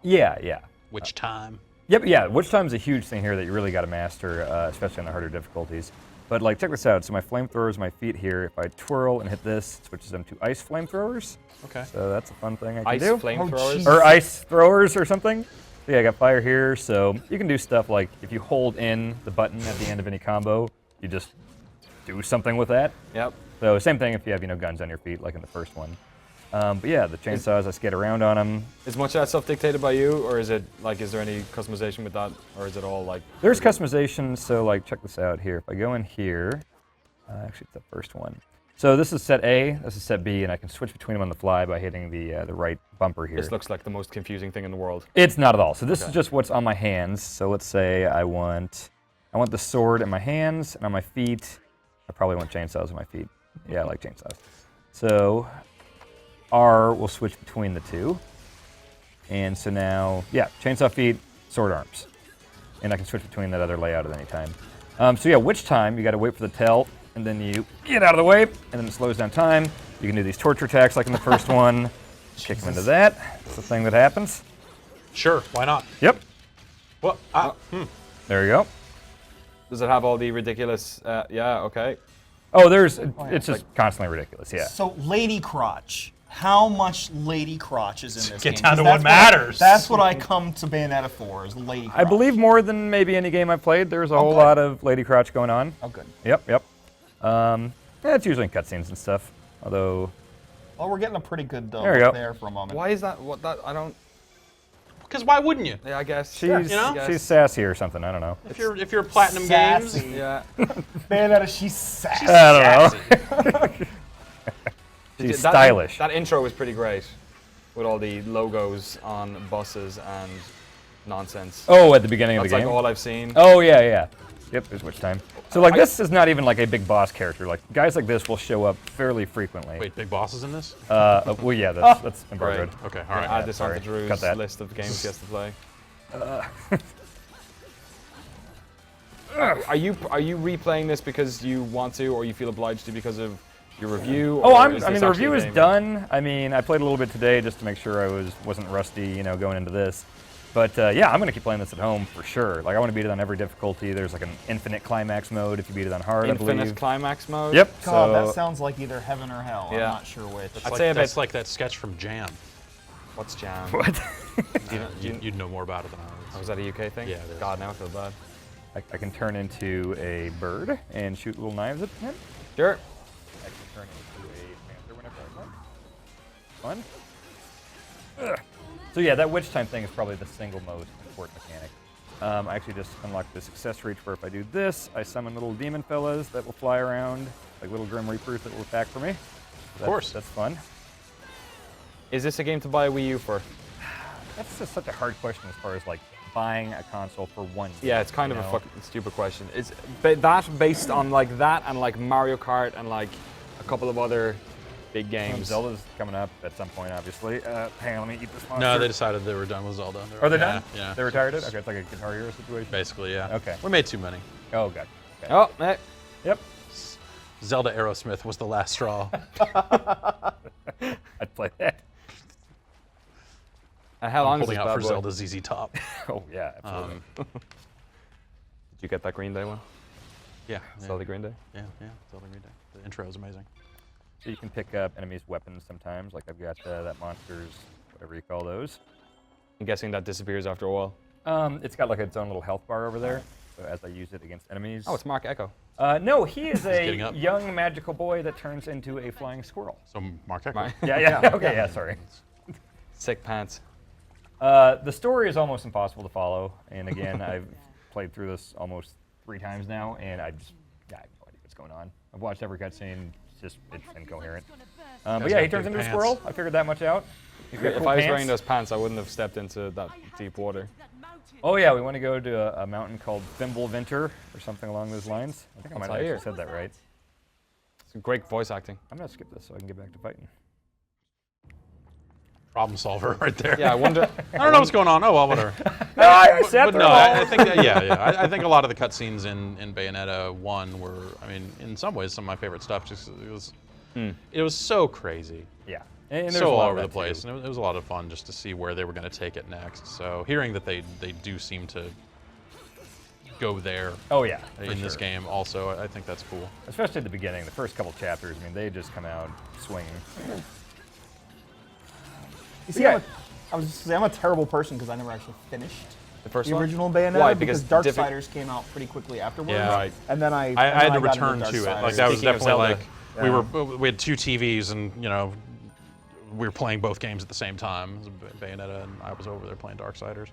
Yeah. Which time? Yep, yeah. Which time's a huge thing here that you really got to master, especially on the harder difficulties. But like, check this out. So my flamethrowers, my feet here. If I twirl and hit this, it switches them to ice flamethrowers. Okay. So that's a fun thing I can ice do. Flamethrowers? Or ice throwers or something. So yeah, I got fire here. So you can do stuff like if you hold in the button at the end of any combo, you just do something with that. Yep. So same thing if you have guns on your feet like in the first one. But yeah, the chainsaws, I skate around on them. Is much of that stuff dictated by you, or is it like, is there any customization with that, or is it all like? There's customization, so like check this out here. If I go in here, actually it's the first one. So this is set A, this is set B, and I can switch between them on the fly by hitting the right bumper here. This looks like the most confusing thing in the world. It's not at all. So this is just what's on my hands. So let's say I want the sword in my hands, and on my feet, I probably want chainsaws on my feet. Yeah, I like chainsaws. So R will switch between the two. And so now, yeah, chainsaw feet, sword arms. And I can switch between that other layout at any time. So yeah, which time, you gotta wait for the tail, and then you get out of the way, and then it slows down time. You can do these torture attacks like in the first one. Kick them into that. That's the thing that happens. Sure, why not? Yep. Well, There you go. Does it have all the ridiculous, yeah, okay. Oh, it's just constantly ridiculous, yeah. So, Lady Crotch. How much Lady Crotch is in this game? Get down to what matters. That's what I come to Bayonetta for, is Lady Crotch. I believe more than maybe any game I've played. There's a whole lot of Lady Crotch going on. Oh, good. Yep. Yeah, it's usually in cutscenes and stuff. Although, well, we're getting a pretty good there for a moment. Why is that? I don't. Because why wouldn't you? Yeah, I guess. she's sassy or something. I don't know. If you're Platinum Sassy. Games, yeah. Bayonetta, she's sassy. I don't know. She's stylish. That intro was pretty great, with all the logos on buses and nonsense. Oh, at the beginning of the game? That's like all I've seen. Oh, yeah. Yep, there's witch time. So like this is not even like a big boss character. Like guys like this will show up fairly frequently. Wait, big bosses in this? Well, yeah, that's embargoed. Great. Okay, all right. Add this onto Cut Drew's that. list of games he has to play. Are you replaying this because you want to, or you feel obliged to because of your review? Oh, or I mean the review is done. I mean I played a little bit today just to make sure I wasn't rusty, you know, going into this. But yeah, I'm gonna keep playing this at home for sure. Like I want to beat it on every difficulty. There's like an infinite climax mode if you beat it on hard. Infinite climax mode. Yep. God, so, that sounds like either heaven or hell. Yeah. I'm not sure which. That's like that sketch from Jam. What's Jam? What? You'd know more about it than I would. Oh, was that a UK thing? Yeah, it is. God, now I feel bad. I can turn into a bird and shoot little knives at him. Sure. I can turn into a panther whenever I want. Fun. Ugh. So yeah, that witch time thing is probably the single most important mechanic. I actually just unlocked the success reach where if I do this, I summon little demon fellas that will fly around, like little Grim Reapers that will attack for me. Of course. That's fun. Is this a game to buy a Wii U for? That's just such a hard question as far as like buying a console for one. Yeah, it's kind of a fucking stupid question. It's that based on like that and like Mario Kart and like a couple of other big games. Zelda's coming up at some point, obviously. Hang on, let me eat this monster. No, they decided they were done with Zelda. Are they done? Yeah. They retired it? Okay, it's like a Guitar Hero situation? Basically, yeah. Okay. We made too many. Oh, God. Okay. Oh, hey. Yep. Zelda Aerosmith was the last straw. I'd play that. How long I'm is this holding out bad for boy? Zelda ZZ Top. Oh, yeah, absolutely. Did you get that Green Day one? Yeah. Zelda Green Day? Yeah, Zelda Green Day. The intro is amazing. So you can pick up enemies' weapons sometimes, like I've got that monster's, whatever you call those. I'm guessing that disappears after a while. It's got like its own little health bar over there, so as I use it against enemies. Oh, it's Mark Echo. No, he is a getting up. young magical boy that turns into a flying squirrel. So Mark Echo. Yeah. Okay, yeah, sorry. Sick pants. The story is almost impossible to follow, and again, I've played through this almost 3 times now, and I have no idea what's going on. I've watched every cutscene. It's incoherent. But yeah, he turns into a squirrel. I figured that much out. If I was wearing those pants, I wouldn't have stepped into that deep water. Oh yeah, we want to go to a mountain called Fimbulvinter or something along those lines. I think I might have actually said that right. It's great voice acting. I'm gonna skip this so I can get back to fighting. Problem solver right there. Yeah, I wonder. I don't know what's going on. Oh well, whatever. I said no, I think that, I think a lot of the cutscenes in Bayonetta 1 were, I mean, in some ways, some of my favorite stuff. Just it was so crazy. Yeah, and so all over the place, and it was a lot of fun just to see where they were going to take it next. So hearing that they do seem to go there. Oh yeah, in this game also, I think that's cool. Especially at the beginning, the first couple chapters. I mean, they just come out swinging. You see, I was just saying, I'm a terrible person because I never actually finished the original Bayonetta. Why? Because Darksiders came out pretty quickly afterwards. Yeah, right. And then I had to return to it. Like that was definitely like Yeah. we had 2 TVs and we were playing both games at the same time. It was Bayonetta and I was over there playing Darksiders.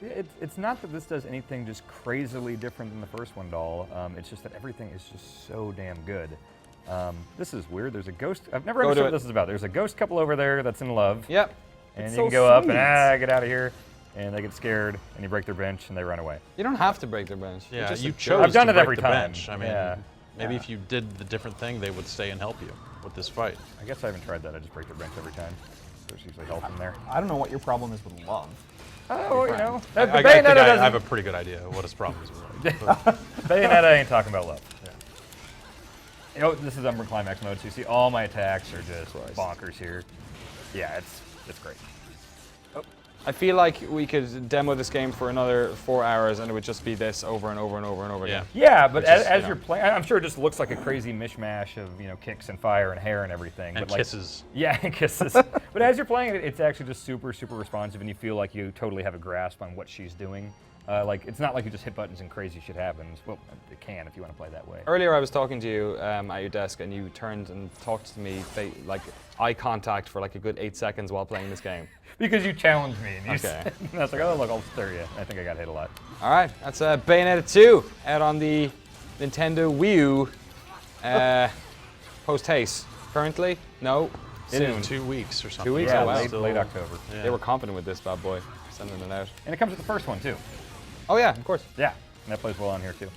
It's not that this does anything just crazily different than the first one, doll. It's just that everything is just so damn good. This is weird. There's a ghost. I've never understood what this is about. There's a ghost couple over there that's in love. Yep. And It's you can so go up sweet. and get out of here. And they get scared, and you break their bench, and they run away. You don't have to break their bench. Yeah, You're you just a chose jerk. I've done to it break every the time. bench. I mean, Yeah. maybe if you did the different thing, they would stay and help you with this fight. I guess I haven't tried that. I just break their bench every time. There's usually help in there. I don't know what your problem is with love. Oh, you know. I think I have a pretty good idea of what his problem is with. Bayonetta ain't talking about love. You know, this is Umber Climax mode, so you see all my attacks are just bonkers here. Yeah, it's great. I feel like we could demo this game for another 4 hours and it would just be this over and over and over and over again. Yeah, but as you're playing, I'm sure it just looks like a crazy mishmash of kicks and fire and hair and everything. And but kisses. Yeah, and kisses. But as you're playing it, it's actually just super, super responsive, and you feel like you totally have a grasp on what she's doing. Like it's not like you just hit buttons and crazy shit happens. Well, it can if you want to play that way. Earlier I was talking to you at your desk and you turned and talked to me like eye contact for like a good 8 seconds while playing this game. Because you challenged me. And you Okay. said, and I was like, oh look, I'll stir you. I think I got hit a lot. All right, that's Bayonetta 2 out on the Nintendo Wii U post haste. Currently, no, soon. In 2 weeks or something. 2 weeks. Yeah, Oh, wow. late October. They were confident with this bad boy. sending it out. And it comes with the first one too. Oh yeah, of course. Yeah, and that plays well on here too.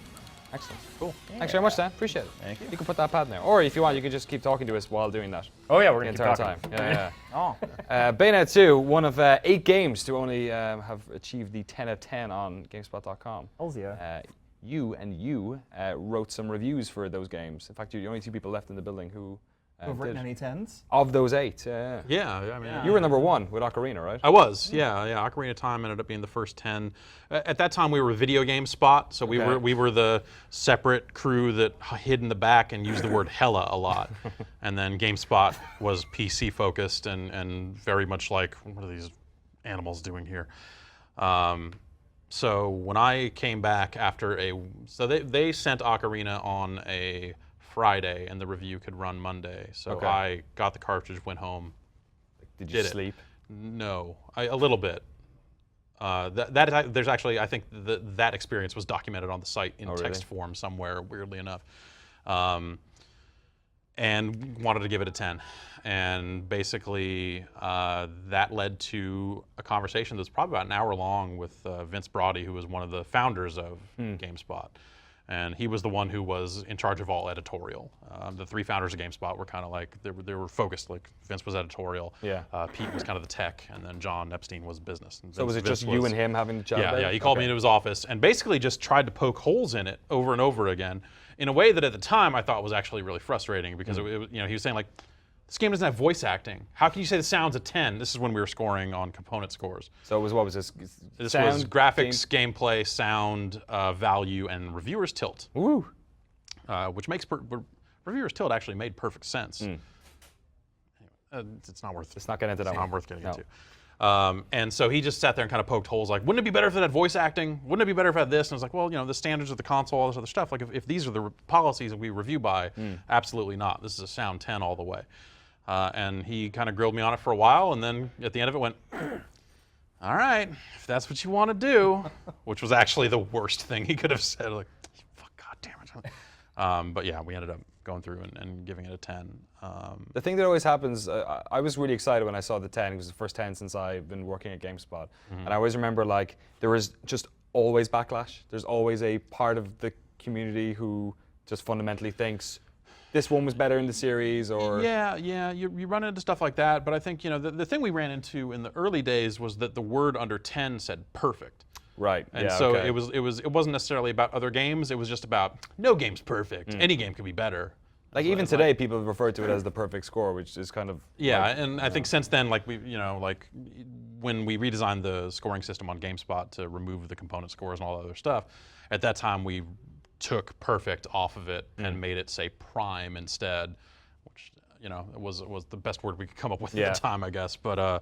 Excellent. Cool. Thanks very much, Dan. Appreciate it. Thank you. You can put that pad in there. Or if you want, you can just keep talking to us while doing that. Oh yeah, we're the going to entire keep talking. time. Yeah, Oh. Bayonetta 2, one of 8 games to only have achieved the 10 out of 10 on GameSpot.com. Hells yeah. You wrote some reviews for those games. In fact, you're the only 2 people left in the building who Who've written did. any 10s? Of those 8, Yeah, I mean, you were number 1 with Ocarina, right? I was, yeah. Ocarina of Time ended up being the first 10. At that time, we were Video GameSpot, so we were the separate crew that hid in the back and used the word hella a lot. And then GameSpot was PC focused and very much like, what are these animals doing here? So when I came back after so they sent Ocarina on a Friday, and the review could run Monday. So I got the cartridge, went home. Did you sleep? No, a little bit. There's actually, I think that experience was documented on the site in text form somewhere, weirdly enough, and wanted to give it a 10. And basically, that led to a conversation that's probably about an hour long with Vince Brody, who was one of the founders of GameSpot. And he was the one who was in charge of all editorial. The 3 founders of GameSpot were kind of like, they were focused, like Vince was editorial, Pete was kind of the tech, and then John Epstein was business. And so was it just you and him having the chat? Yeah, he called me into his office and basically just tried to poke holes in it over and over again in a way that at the time I thought was actually really frustrating because he was saying like, this game doesn't have voice acting. How can you say the sound's a 10? This is when we were scoring on component scores. So it was, what was this? This was graphics, gameplay, sound, value, and reviewer's tilt. Woo! Which makes reviewer's tilt actually made perfect sense. It's not worth. It's not getting into that. It's one. not worth getting into. And so he just sat there and kind of poked holes, like, wouldn't it be better if it had voice acting? Wouldn't it be better if it had this? And I was like, well, the standards of the console, all this other stuff. Like, if these are the policies that we review by, absolutely not. This is a sound 10 all the way. And he kind of grilled me on it for a while, and then at the end of it went, all right, if that's what you want to do, which was actually the worst thing he could have said. Like, fuck, God damn it. But yeah, we ended up going through and giving it a 10. The thing that always happens, I was really excited when I saw the 10. It was the first 10 since I've been working at GameSpot. And I always remember, like, there was just always backlash. There's always a part of the community who just fundamentally thinks, this one was better in the series, or you run into stuff like that. But I think the thing we ran into in the early days was that the word under 10 said perfect. Right. And so it wasn't necessarily about other games. It was just about no game's perfect. Any game could be better. Like even today, people refer to it as the perfect score, which is kind of and I think since then, like like when we redesigned the scoring system on GameSpot to remove the component scores and all that other stuff, at that time we took perfect off of it and made it say prime instead, which it was the best word we could come up with at the time, I guess. But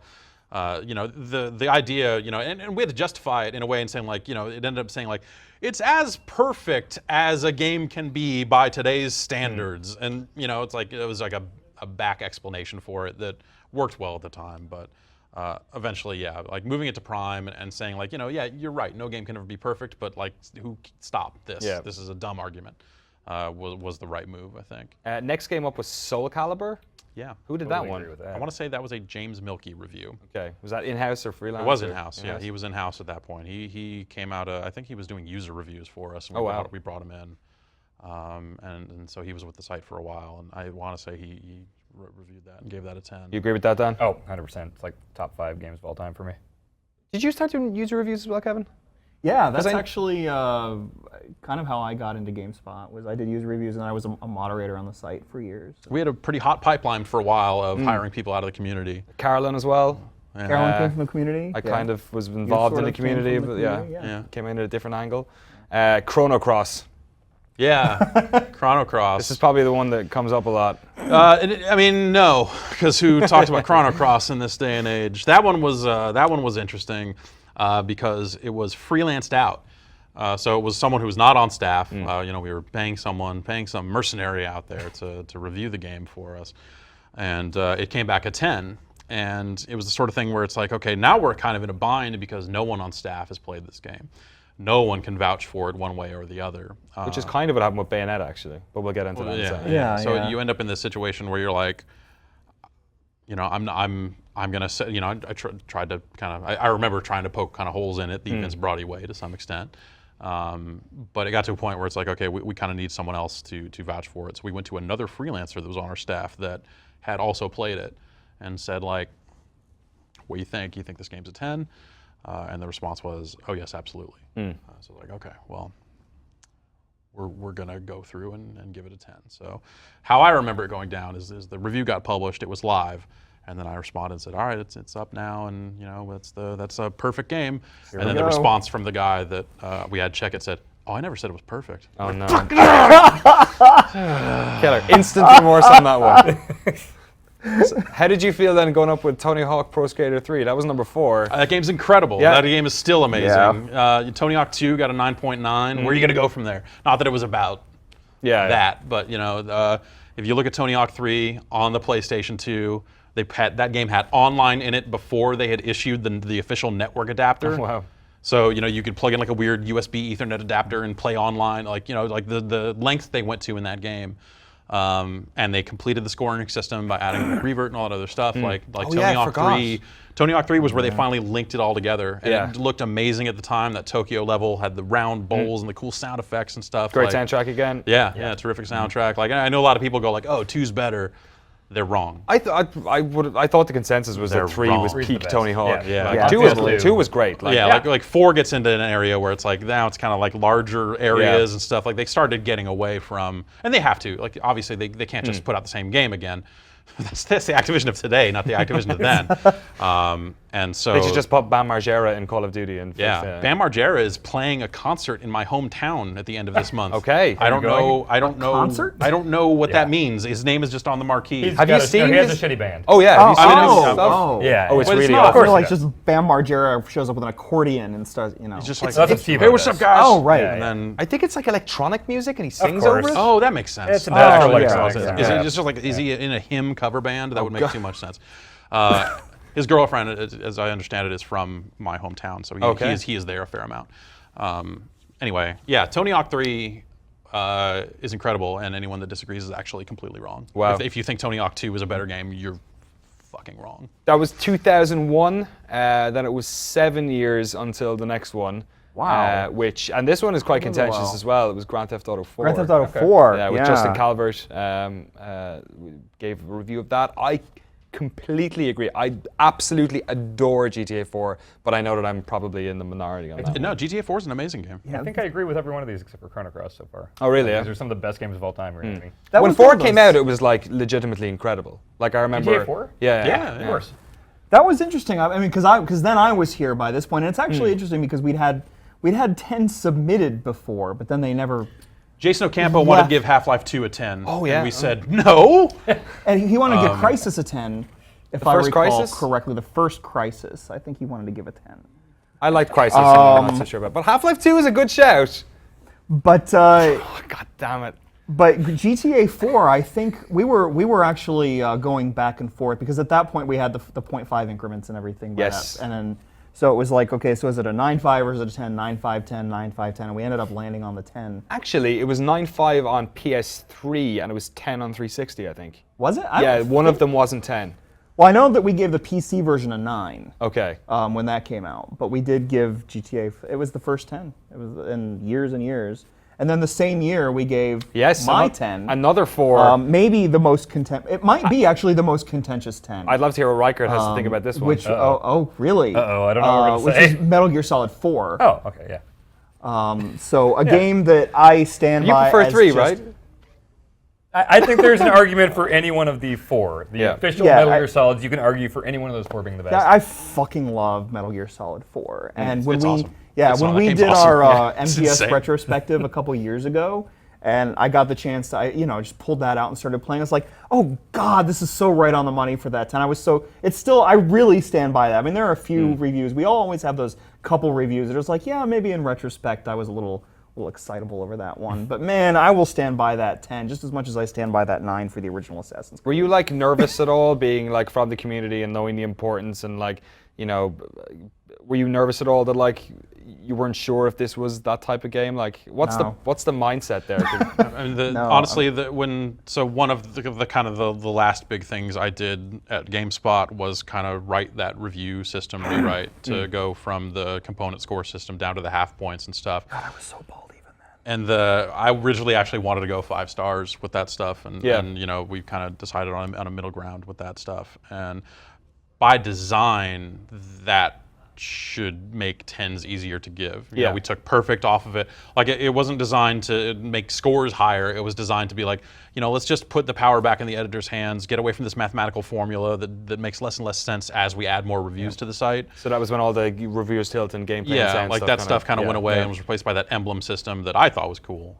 the idea, and we had to justify it in a way and saying like, it ended up saying like, it's as perfect as a game can be by today's standards, and it's like it was like a back explanation for it that worked well at the time, but. Eventually, like moving it to Prime and saying like, you're right, no game can ever be perfect, but like, stop this? This is a dumb argument. Was the right move, I think. Next game up was Soul Calibur. Yeah. Who did that one? I want to say that was a James Milkey review. Okay. Was that in-house or freelance? It was in-house. Yeah, he was in-house at that point. He came out. I think he was doing user reviews for us. And we brought him in, and so he was with the site for a while. And I want to say he reviewed that and gave that a 10. You agree with that, Dan? Oh, 100%. It's like top 5 games of all time for me. Did you start doing user reviews as well, Kevin? Yeah, that's actually kind of how I got into GameSpot. Was I did user reviews and I was a moderator on the site for years. We had a pretty hot pipeline for a while of hiring people out of the community. Carolyn as well. Carolyn came from the community. I kind of was involved in the community, but came in at a different angle. Chrono Cross. Yeah, Chrono Cross. This is probably the one that comes up a lot. I mean, no, because who talks about Chrono Cross in this day and age? That one was interesting because it was freelanced out. So it was someone who was not on staff. We were paying some mercenary out there to review the game for us, and it came back a 10. And it was the sort of thing where it's like, okay, now we're kind of in a bind because no one on staff has played this game. No one can vouch for it one way or the other. Which is kind of what happened with Bayonetta, actually. But we'll get into that in a second. So you end up in this situation where you're like, you know, I'm gonna say, you know, I tried to kind of, I remember trying to poke kind of holes in it the Vince Brody way to some extent. But it got to a point where it's like, okay, we kind of need someone else to vouch for it. So we went to another freelancer that was on our staff that had also played it and said, like, what do you think? You think this game's a 10? And the response was, oh yes, absolutely. So like, okay, well, we're gonna go through and give it a 10. So how I remember it going down is the review got published, it was live, and then I responded and said, all right, it's up now, and you know, that's a perfect game. Here and then the response from the guy that we had check it said, oh, I never said it was perfect. Oh no. Killer. Instant remorse on that one. So how did you feel then going up with Tony Hawk Pro Skater 3? That was number 4. That game's incredible. Yeah. That game is still amazing. Tony Hawk 2 got a 9.9. Where are you going to go from there? Not that it was about that, but you know, if you look at Tony Hawk 3 on the PlayStation 2, that game had online in it before they had issued the official network adapter. Oh, wow. So you know, you could plug in like a weird USB Ethernet adapter and play online. Like, you know, like the length they went to in that game. And they completed the scoring system by adding revert and all that other stuff. Like Tony Hawk 3. Tony Hawk 3 was where they finally linked it all together. And it looked amazing at the time. That Tokyo level had the round bowls and the cool sound effects and stuff. Great soundtrack again. Yeah, terrific soundtrack. Like, I know a lot of people go like, oh, 2's better. They're wrong. I thought the consensus was that 3 was peak Tony Hawk. Yeah. 2 was great. Like, like 4 gets into an area where it's like, now it's kind of like larger areas and stuff. Like, they started getting away from, and they have to. Like, obviously they can't just put out the same game again. That's the Activision of today, not the Activision of then. And so they should just put Bam Margera in Call of Duty. And Bam Margera is playing a concert in my hometown at the end of this month. Okay. I don't know. Concert? I don't know what that means. His name is just on the marquee. Have you seen? He has a shitty band. Oh yeah. Have you seen his stuff? Yeah. Oh, it's But it's really not- awesome. I feel like just Bam Margera shows up with an accordion and starts, you know. He's just like, that's what Steve hey, what's up, does. guys? Oh, right. And then, I think it's like electronic music, and he sings course. over it. oh, that makes sense. It's industrial yeah, electronics. yeah. Is he just like, is he in a hymn cover band? That would make too much sense. His girlfriend, as I understand it, is from my hometown, so he is there a fair amount. Anyway, yeah, Tony Hawk 3 is incredible, and anyone that disagrees is actually completely wrong. Wow. If you think Tony Hawk 2 was a better game, you're fucking wrong. That was 2001. Then it was 7 years until the next one. Wow. And this one is quite That was contentious well. as well. It was Grand Theft Auto 4. Grand Theft Auto 4. Yeah, with Justin Calvert. Gave a review of that. I completely agree. I absolutely adore GTA 4, but I know that I'm probably in the minority on that. No, GTA 4 is an amazing game. I think I agree with every one of these except for Chrono Cross so far. Oh, really? These are some of the best games of all time, really. When 4 came out, it was like legitimately incredible. Like I remember. GTA 4? Yeah, Of course. That was interesting. I mean, because then I was here by this point, and it's actually interesting because we'd had 10 submitted before, but then they never. Jason Ocampo wanted to give Half-Life 2 a 10. Oh, yeah. And we said, no! And he wanted to give Crysis a 10, if I first recall Crysis? correctly. The first Crysis, I think he wanted to give a 10. I liked Crysis, I'm not so sure about. But Half-Life 2 is a good shout. But God damn it. But GTA 4, I think we were actually going back and forth because at that point we had the 0.5 increments and everything. Yes. And then so it was like, okay, so is it a 9.5 or is it a 10? 9.5, 10, 9.5, 10, and we ended up landing on the 10. Actually, it was 9.5 on PS3 and it was 10 on 360, I think. Was it? Yeah, one of them wasn't 10. Well, I know that we gave the PC version a 9. Okay. When that came out, but we did give GTA. It was the first 10. It was in years and years. And then the same year we gave my 10. Another 4. Maybe the most It might be actually the most contentious 10. I'd love to hear what Reichert has to think about this one. Which really? I don't know what we're which going to say. is Metal Gear Solid 4. Oh, okay, yeah. So a game that I stand by. You prefer as 3, just, right? I think there's an argument for any one of the 4. The official Yeah, Metal Gear Solids, you can argue for any one of those 4 being the best. I fucking love Metal Gear Solid 4. And when it's we awesome. when we did awesome. our It's MGS insane. retrospective a couple years ago, and I got the chance to, just pulled that out and started playing. I was like, oh God, this is so right on the money for that 10. I really stand by that. I mean, there are a few reviews. We all always have those couple reviews that are just like, yeah, maybe in retrospect I was a little excitable over that one. But man, I will stand by that 10 just as much as I stand by that 9 for the original Assassin's Creed. Were you like nervous at all being like from the community and knowing the importance and like, were you nervous at all that like you weren't sure if this was that type of game? Like, what's the mindset there? I mean, honestly, one of the kind of the last big things I did at GameSpot was kind of write that review system rewrite to go from the component score system down to the half points and stuff. God, I was so bald even And then. I originally actually wanted to go 5 stars with that stuff, and you know, we kind of decided on a middle ground with that stuff. And by design, that should make 10s easier to give. You know, we took perfect off of it. Like it wasn't designed to make scores higher. It was designed to be like, you know, let's just put the power back in the editor's hands, get away from this mathematical formula that makes less and less sense as we add more reviews to the site. So that was when all the reviewers tilt and gameplay and sound like that stuff kind of went away and was replaced by that emblem system that I thought was cool.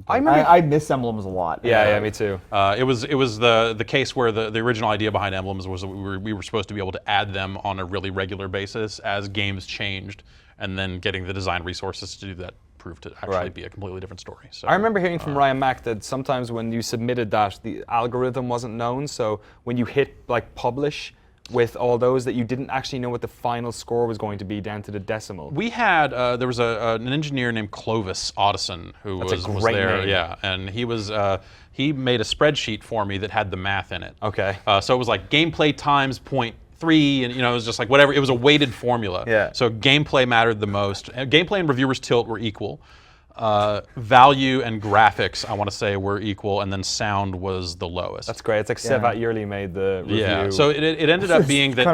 I miss emblems a lot. Yeah, me too. It was the case where the original idea behind emblems was that we were supposed to be able to add them on a really regular basis as games changed, and then getting the design resources to do that proved to actually be a completely different story. So I remember hearing from Ryan Mack that sometimes when you submitted that, the algorithm wasn't known. So when you hit like publish with all those, that you didn't actually know what the final score was going to be down to the decimal. We had there was an engineer named Clovis Audison who was there, name. and he was he made a spreadsheet for me that had the math in it. Okay. So it was like gameplay times 0.3, and you know, it was just like whatever. It was a weighted formula. Yeah. So gameplay mattered the most. Gameplay and reviewers tilt were equal. Value and graphics, I want to say, were equal, and then sound was the lowest. That's great. It's like Sevat Yearly made the review. Yeah, so it ended up being that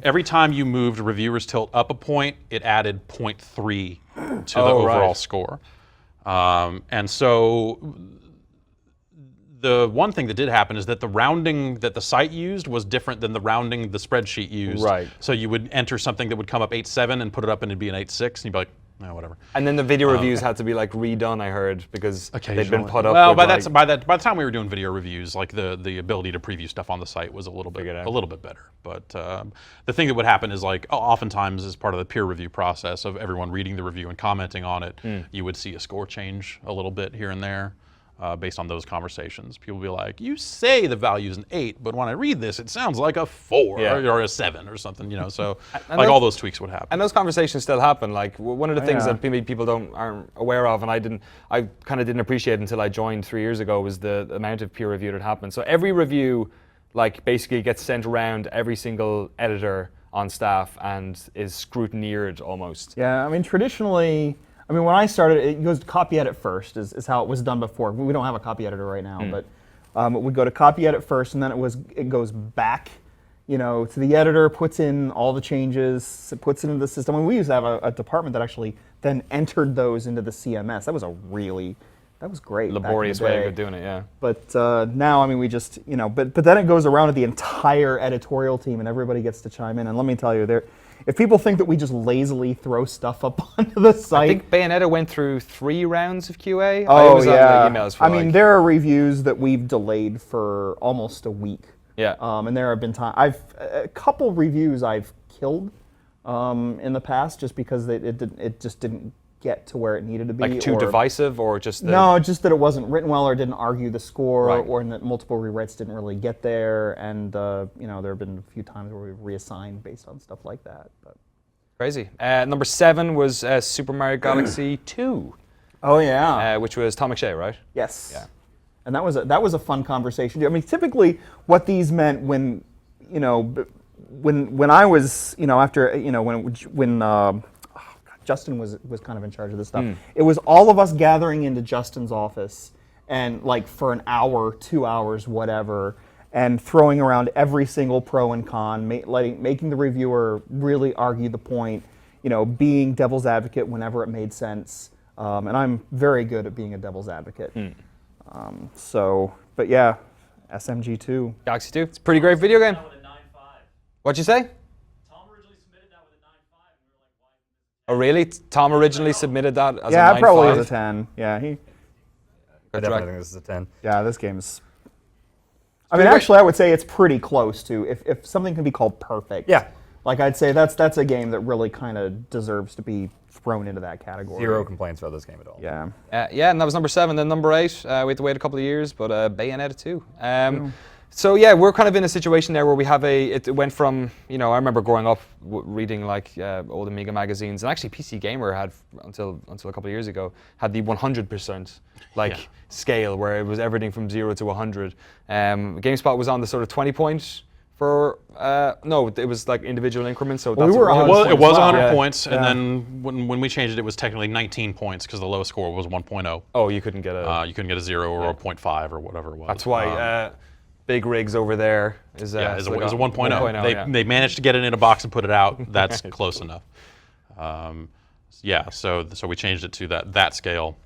every time you moved reviewers tilt up a point, it added 0.3 to the overall score. And so the one thing that did happen is that the rounding that the site used was different than the rounding the spreadsheet used. Right. So you would enter something that would come up 8.7 and put it up and it'd be an 8.6, and you'd be like, no, whatever. And then the video reviews had to be like redone, I heard, because they'd been put up. Well, with by the time we were doing video reviews, like the ability to preview stuff on the site was a little bit better. But the thing that would happen is like oftentimes as part of the peer review process of everyone reading the review and commenting on it, you would see a score change a little bit here and there. Based on those conversations, people would be like, "You say the value's an 8, but when I read this, it sounds like a 4 or a 7 or something." You know, so like all those tweaks would happen. And those conversations still happen. Like one of the things that maybe people aren't aware of, and I kind of didn't appreciate until I joined 3 years ago, was the amount of peer review that happened. So every review, like basically gets sent around every single editor on staff and is scrutineered almost. Yeah, I mean traditionally. I mean, when I started, it goes to copy edit first, is how it was done before. We don't have a copy editor right now, but it would go to copy edit first, and then it goes back, you know, to the editor, puts in all the changes, puts it into the system. I mean, we used to have a department that actually then entered those into the CMS. That was great. Laborious way of doing it, yeah. But now, I mean, we just, you know, but then it goes around to the entire editorial team, and everybody gets to chime in. And let me tell you, if people think that we just lazily throw stuff up onto the site. I think Bayonetta went through 3 rounds of QA. Oh, I was on the emails for I mean, there are reviews that we've delayed for almost a week. Yeah. And there have been a couple reviews I've killed in the past just because it just didn't get to where it needed to be. Like too divisive, or just no, just that it wasn't written well, or didn't argue the score, or that multiple rewrites didn't really get there. And you know, there have been a few times where we've reassigned based on stuff like that. But crazy. Number 7 was Super Mario Galaxy 2. Oh yeah. Which was Tom McShea, right? Yes. Yeah. And that was a fun conversation. I mean, typically what these meant when, you know, when I was, you know, after, you know, when Justin was kind of in charge of this stuff. It was all of us gathering into Justin's office and like for an hour, 2 hours, whatever, and throwing around every single pro and con, making the reviewer really argue the point, you know, being devil's advocate whenever it made sense. And I'm very good at being a devil's advocate. But yeah, SMG2. Galaxy 2. It's a pretty great video game. What'd you say? Oh really? Tom originally submitted that as a 9.5? Yeah, probably as a 10. Yeah, I definitely think this is a 10. Yeah, this game's... I mean, actually, I would say it's pretty close to, if something can be called perfect. Yeah. Like, I'd say that's a game that really kind of deserves to be thrown into that category. 0 complaints about this game at all. Yeah. Yeah, and that was number 7. Then number 8, we had to wait a couple of years, but Bayonetta 2. So yeah, we're kind of in a situation there where we have it went from, I remember growing up reading like old Amiga magazines, and actually PC Gamer had, until a couple of years ago, had the 100% scale where it was everything from 0 to 100. GameSpot was on the sort of 20 point for, no, it was like individual increments, so that's it was 100 points, Yeah. and then when we changed it was technically 19 points because the lowest score was 1.0. Oh, you couldn't get a 0 or a 0.5 or whatever it was. That's why Big Rigs over there is a 1.0. They managed to get it in a box and put it out. That's close enough. So we changed it to that scale,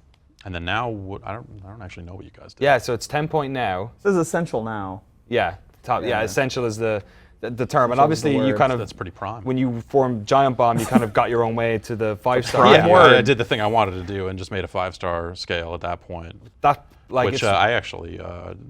and then now I don't actually know what you guys did. Yeah, so it's 10 point now. This is essential now. Yeah, essential is the term, and Essential obviously is the you word. kind of That's pretty prime. When you formed Giant Bomb, you kind of got your own way to the 5-star. I did the thing I wanted to do and just made a 5-star scale at that point. Which I actually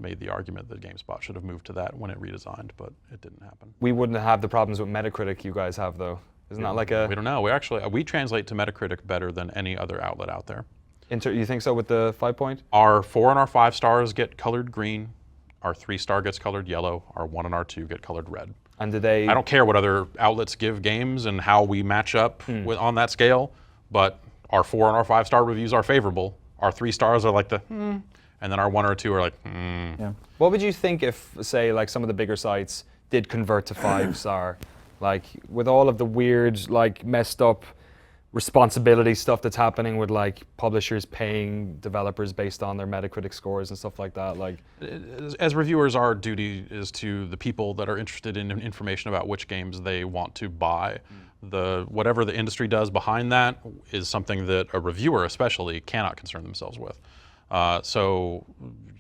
made the argument that GameSpot should have moved to that when it redesigned, but it didn't happen. We wouldn't have the problems with Metacritic you guys have, though. Isn't that like a? We don't know. We translate to Metacritic better than any other outlet out there. You think so with the 5 point? Our 4 and our 5 stars get colored green. Our 3-star gets colored yellow. Our 1 and our 2 get colored red. And do they? I don't care what other outlets give games and how we match up on that scale, but our 4 and our 5-star reviews are favorable. Our 3 stars are like the and then our 1 or 2 are like Yeah. What would you think if, say, like some of the bigger sites did convert to 5-star, like with all of the weird, like messed up responsibility stuff that's happening with like publishers paying developers based on their Metacritic scores and stuff like that? Like, as reviewers, our duty is to the people that are interested in information about which games they want to buy. Whatever the industry does behind that is something that a reviewer especially cannot concern themselves with. So,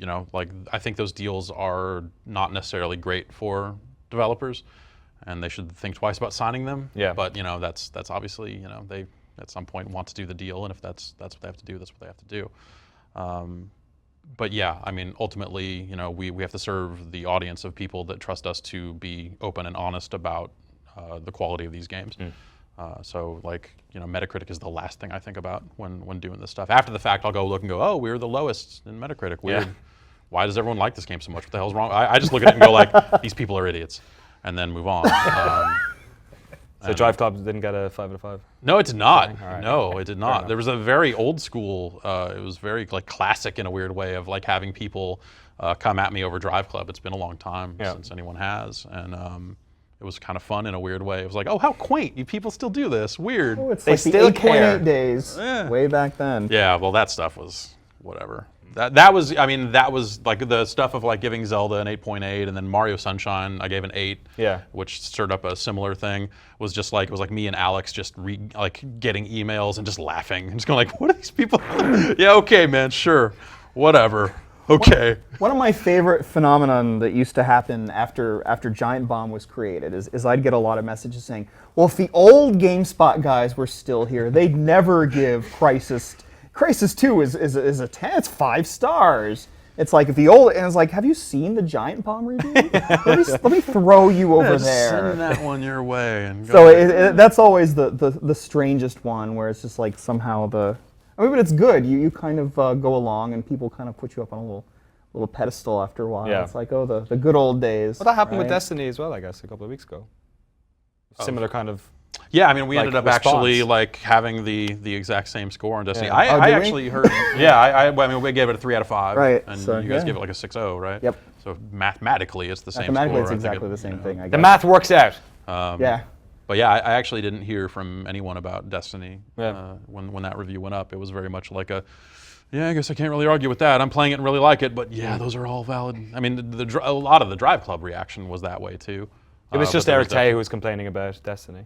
I think those deals are not necessarily great for developers, and they should think twice about signing them. Yeah. But that's obviously they at some point want to do the deal, and if that's what they have to do, that's what they have to do. But yeah, I mean, ultimately, we have to serve the audience of people that trust us to be open and honest about the quality of these games. So Metacritic is the last thing I think about when doing this stuff. After the fact, I'll go look and go, oh, we're the lowest in Metacritic. Weird. Yeah. Why does everyone like this game so much? What the hell's wrong? I just look at it and go like, these people are idiots, and then move on. So Drive Club didn't get a 5 out of 5? No, it did not. Right. No, it did not. There was a very old school, it was very classic in a weird way of having people come at me over Drive Club. It's been a long time since anyone has, and it was kind of fun in a weird way. It was like, oh, how quaint! You people still do this. Weird. Oh, it's they like still the 8.8 days way back then. Yeah, well, that stuff was whatever. That was like the stuff of giving Zelda an 8.8, and then Mario Sunshine I gave an 8. Yeah. Which stirred up a similar thing. Was just it was like me and Alex just getting emails and just laughing and just going what are these people? Yeah, okay, man, sure, whatever. Okay. One of my favorite phenomenon that used to happen after Giant Bomb was created is I'd get a lot of messages saying, well, if the old GameSpot guys were still here, they'd never give Crisis 2 is a 10. It's 5 stars. It's like if the old, and it's like, have you seen the Giant Bomb review? let me throw you over there. Send that one your way. And go so that's always the strangest one, where it's just like somehow but it's good. You kind of go along, and people kind of put you up on a little pedestal after a while. Yeah. It's like, oh, the good old days. Well, that happened with Destiny as well, I guess, a couple of weeks ago. Similar kind of. Yeah, I mean, we ended up actually having the exact same score on Destiny. Yeah. I actually heard. Yeah, I mean, we gave it a 3 out of 5, right? And you guys gave it like a 6.0, right? Yep. So mathematically, it's the same score. Mathematically, it's exactly the same thing. I guess. The math works out. Yeah. But yeah, I actually didn't hear from anyone about Destiny when that review went up. It was very much like yeah, I guess I can't really argue with that. I'm playing it and really like it, but yeah, those are all valid. I mean, a lot of the Drive Club reaction was that way too. It was just Eric Tay who was complaining about Destiny.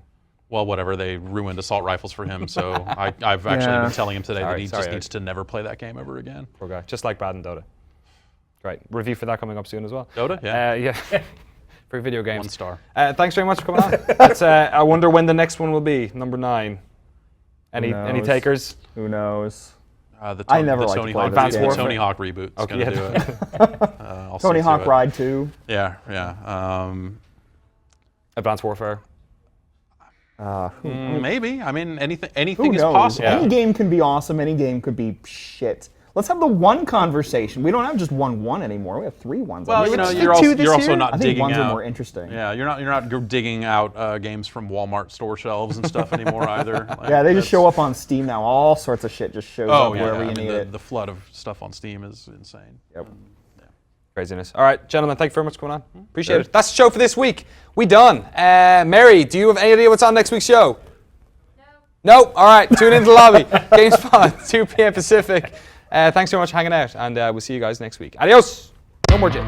Well, whatever. They ruined assault rifles for him, so I've actually been telling him today that he just needs to never play that game ever again. Poor guy. Just like Brad and Dota. Great. Review for that coming up soon as well. Dota? Yeah. Yeah. For video games. 1 star. Thanks very much for coming on. I wonder when the next one will be, number 9. Any takers? Who knows? I never liked to play this game. The Tony Hawk reboot is going to do it. Tony Hawk Ride 2. Yeah. Advanced Warfare. Maybe. I mean, anything is possible. Yeah. Any game can be awesome. Any game could be shit. Let's have the one conversation. We don't have just one anymore. We have 3 ones. Well, you know, you're also not I think digging ones out. are more interesting. Yeah, you're not digging out games from Walmart store shelves and stuff anymore either. Like, Yeah, they just show up on Steam now. All sorts of shit just shows up wherever you need it. The flood of stuff on Steam is insane. Yep. Craziness. All right, gentlemen, thank you very much for coming on. Appreciate it. That's the show for this week. We done. Mary, do you have any idea what's on next week's show? No. All right, tune into the lobby. GameSpot, 2 p.m. Pacific. Thanks so much for hanging out, and we'll see you guys next week. Adios. No more Jim.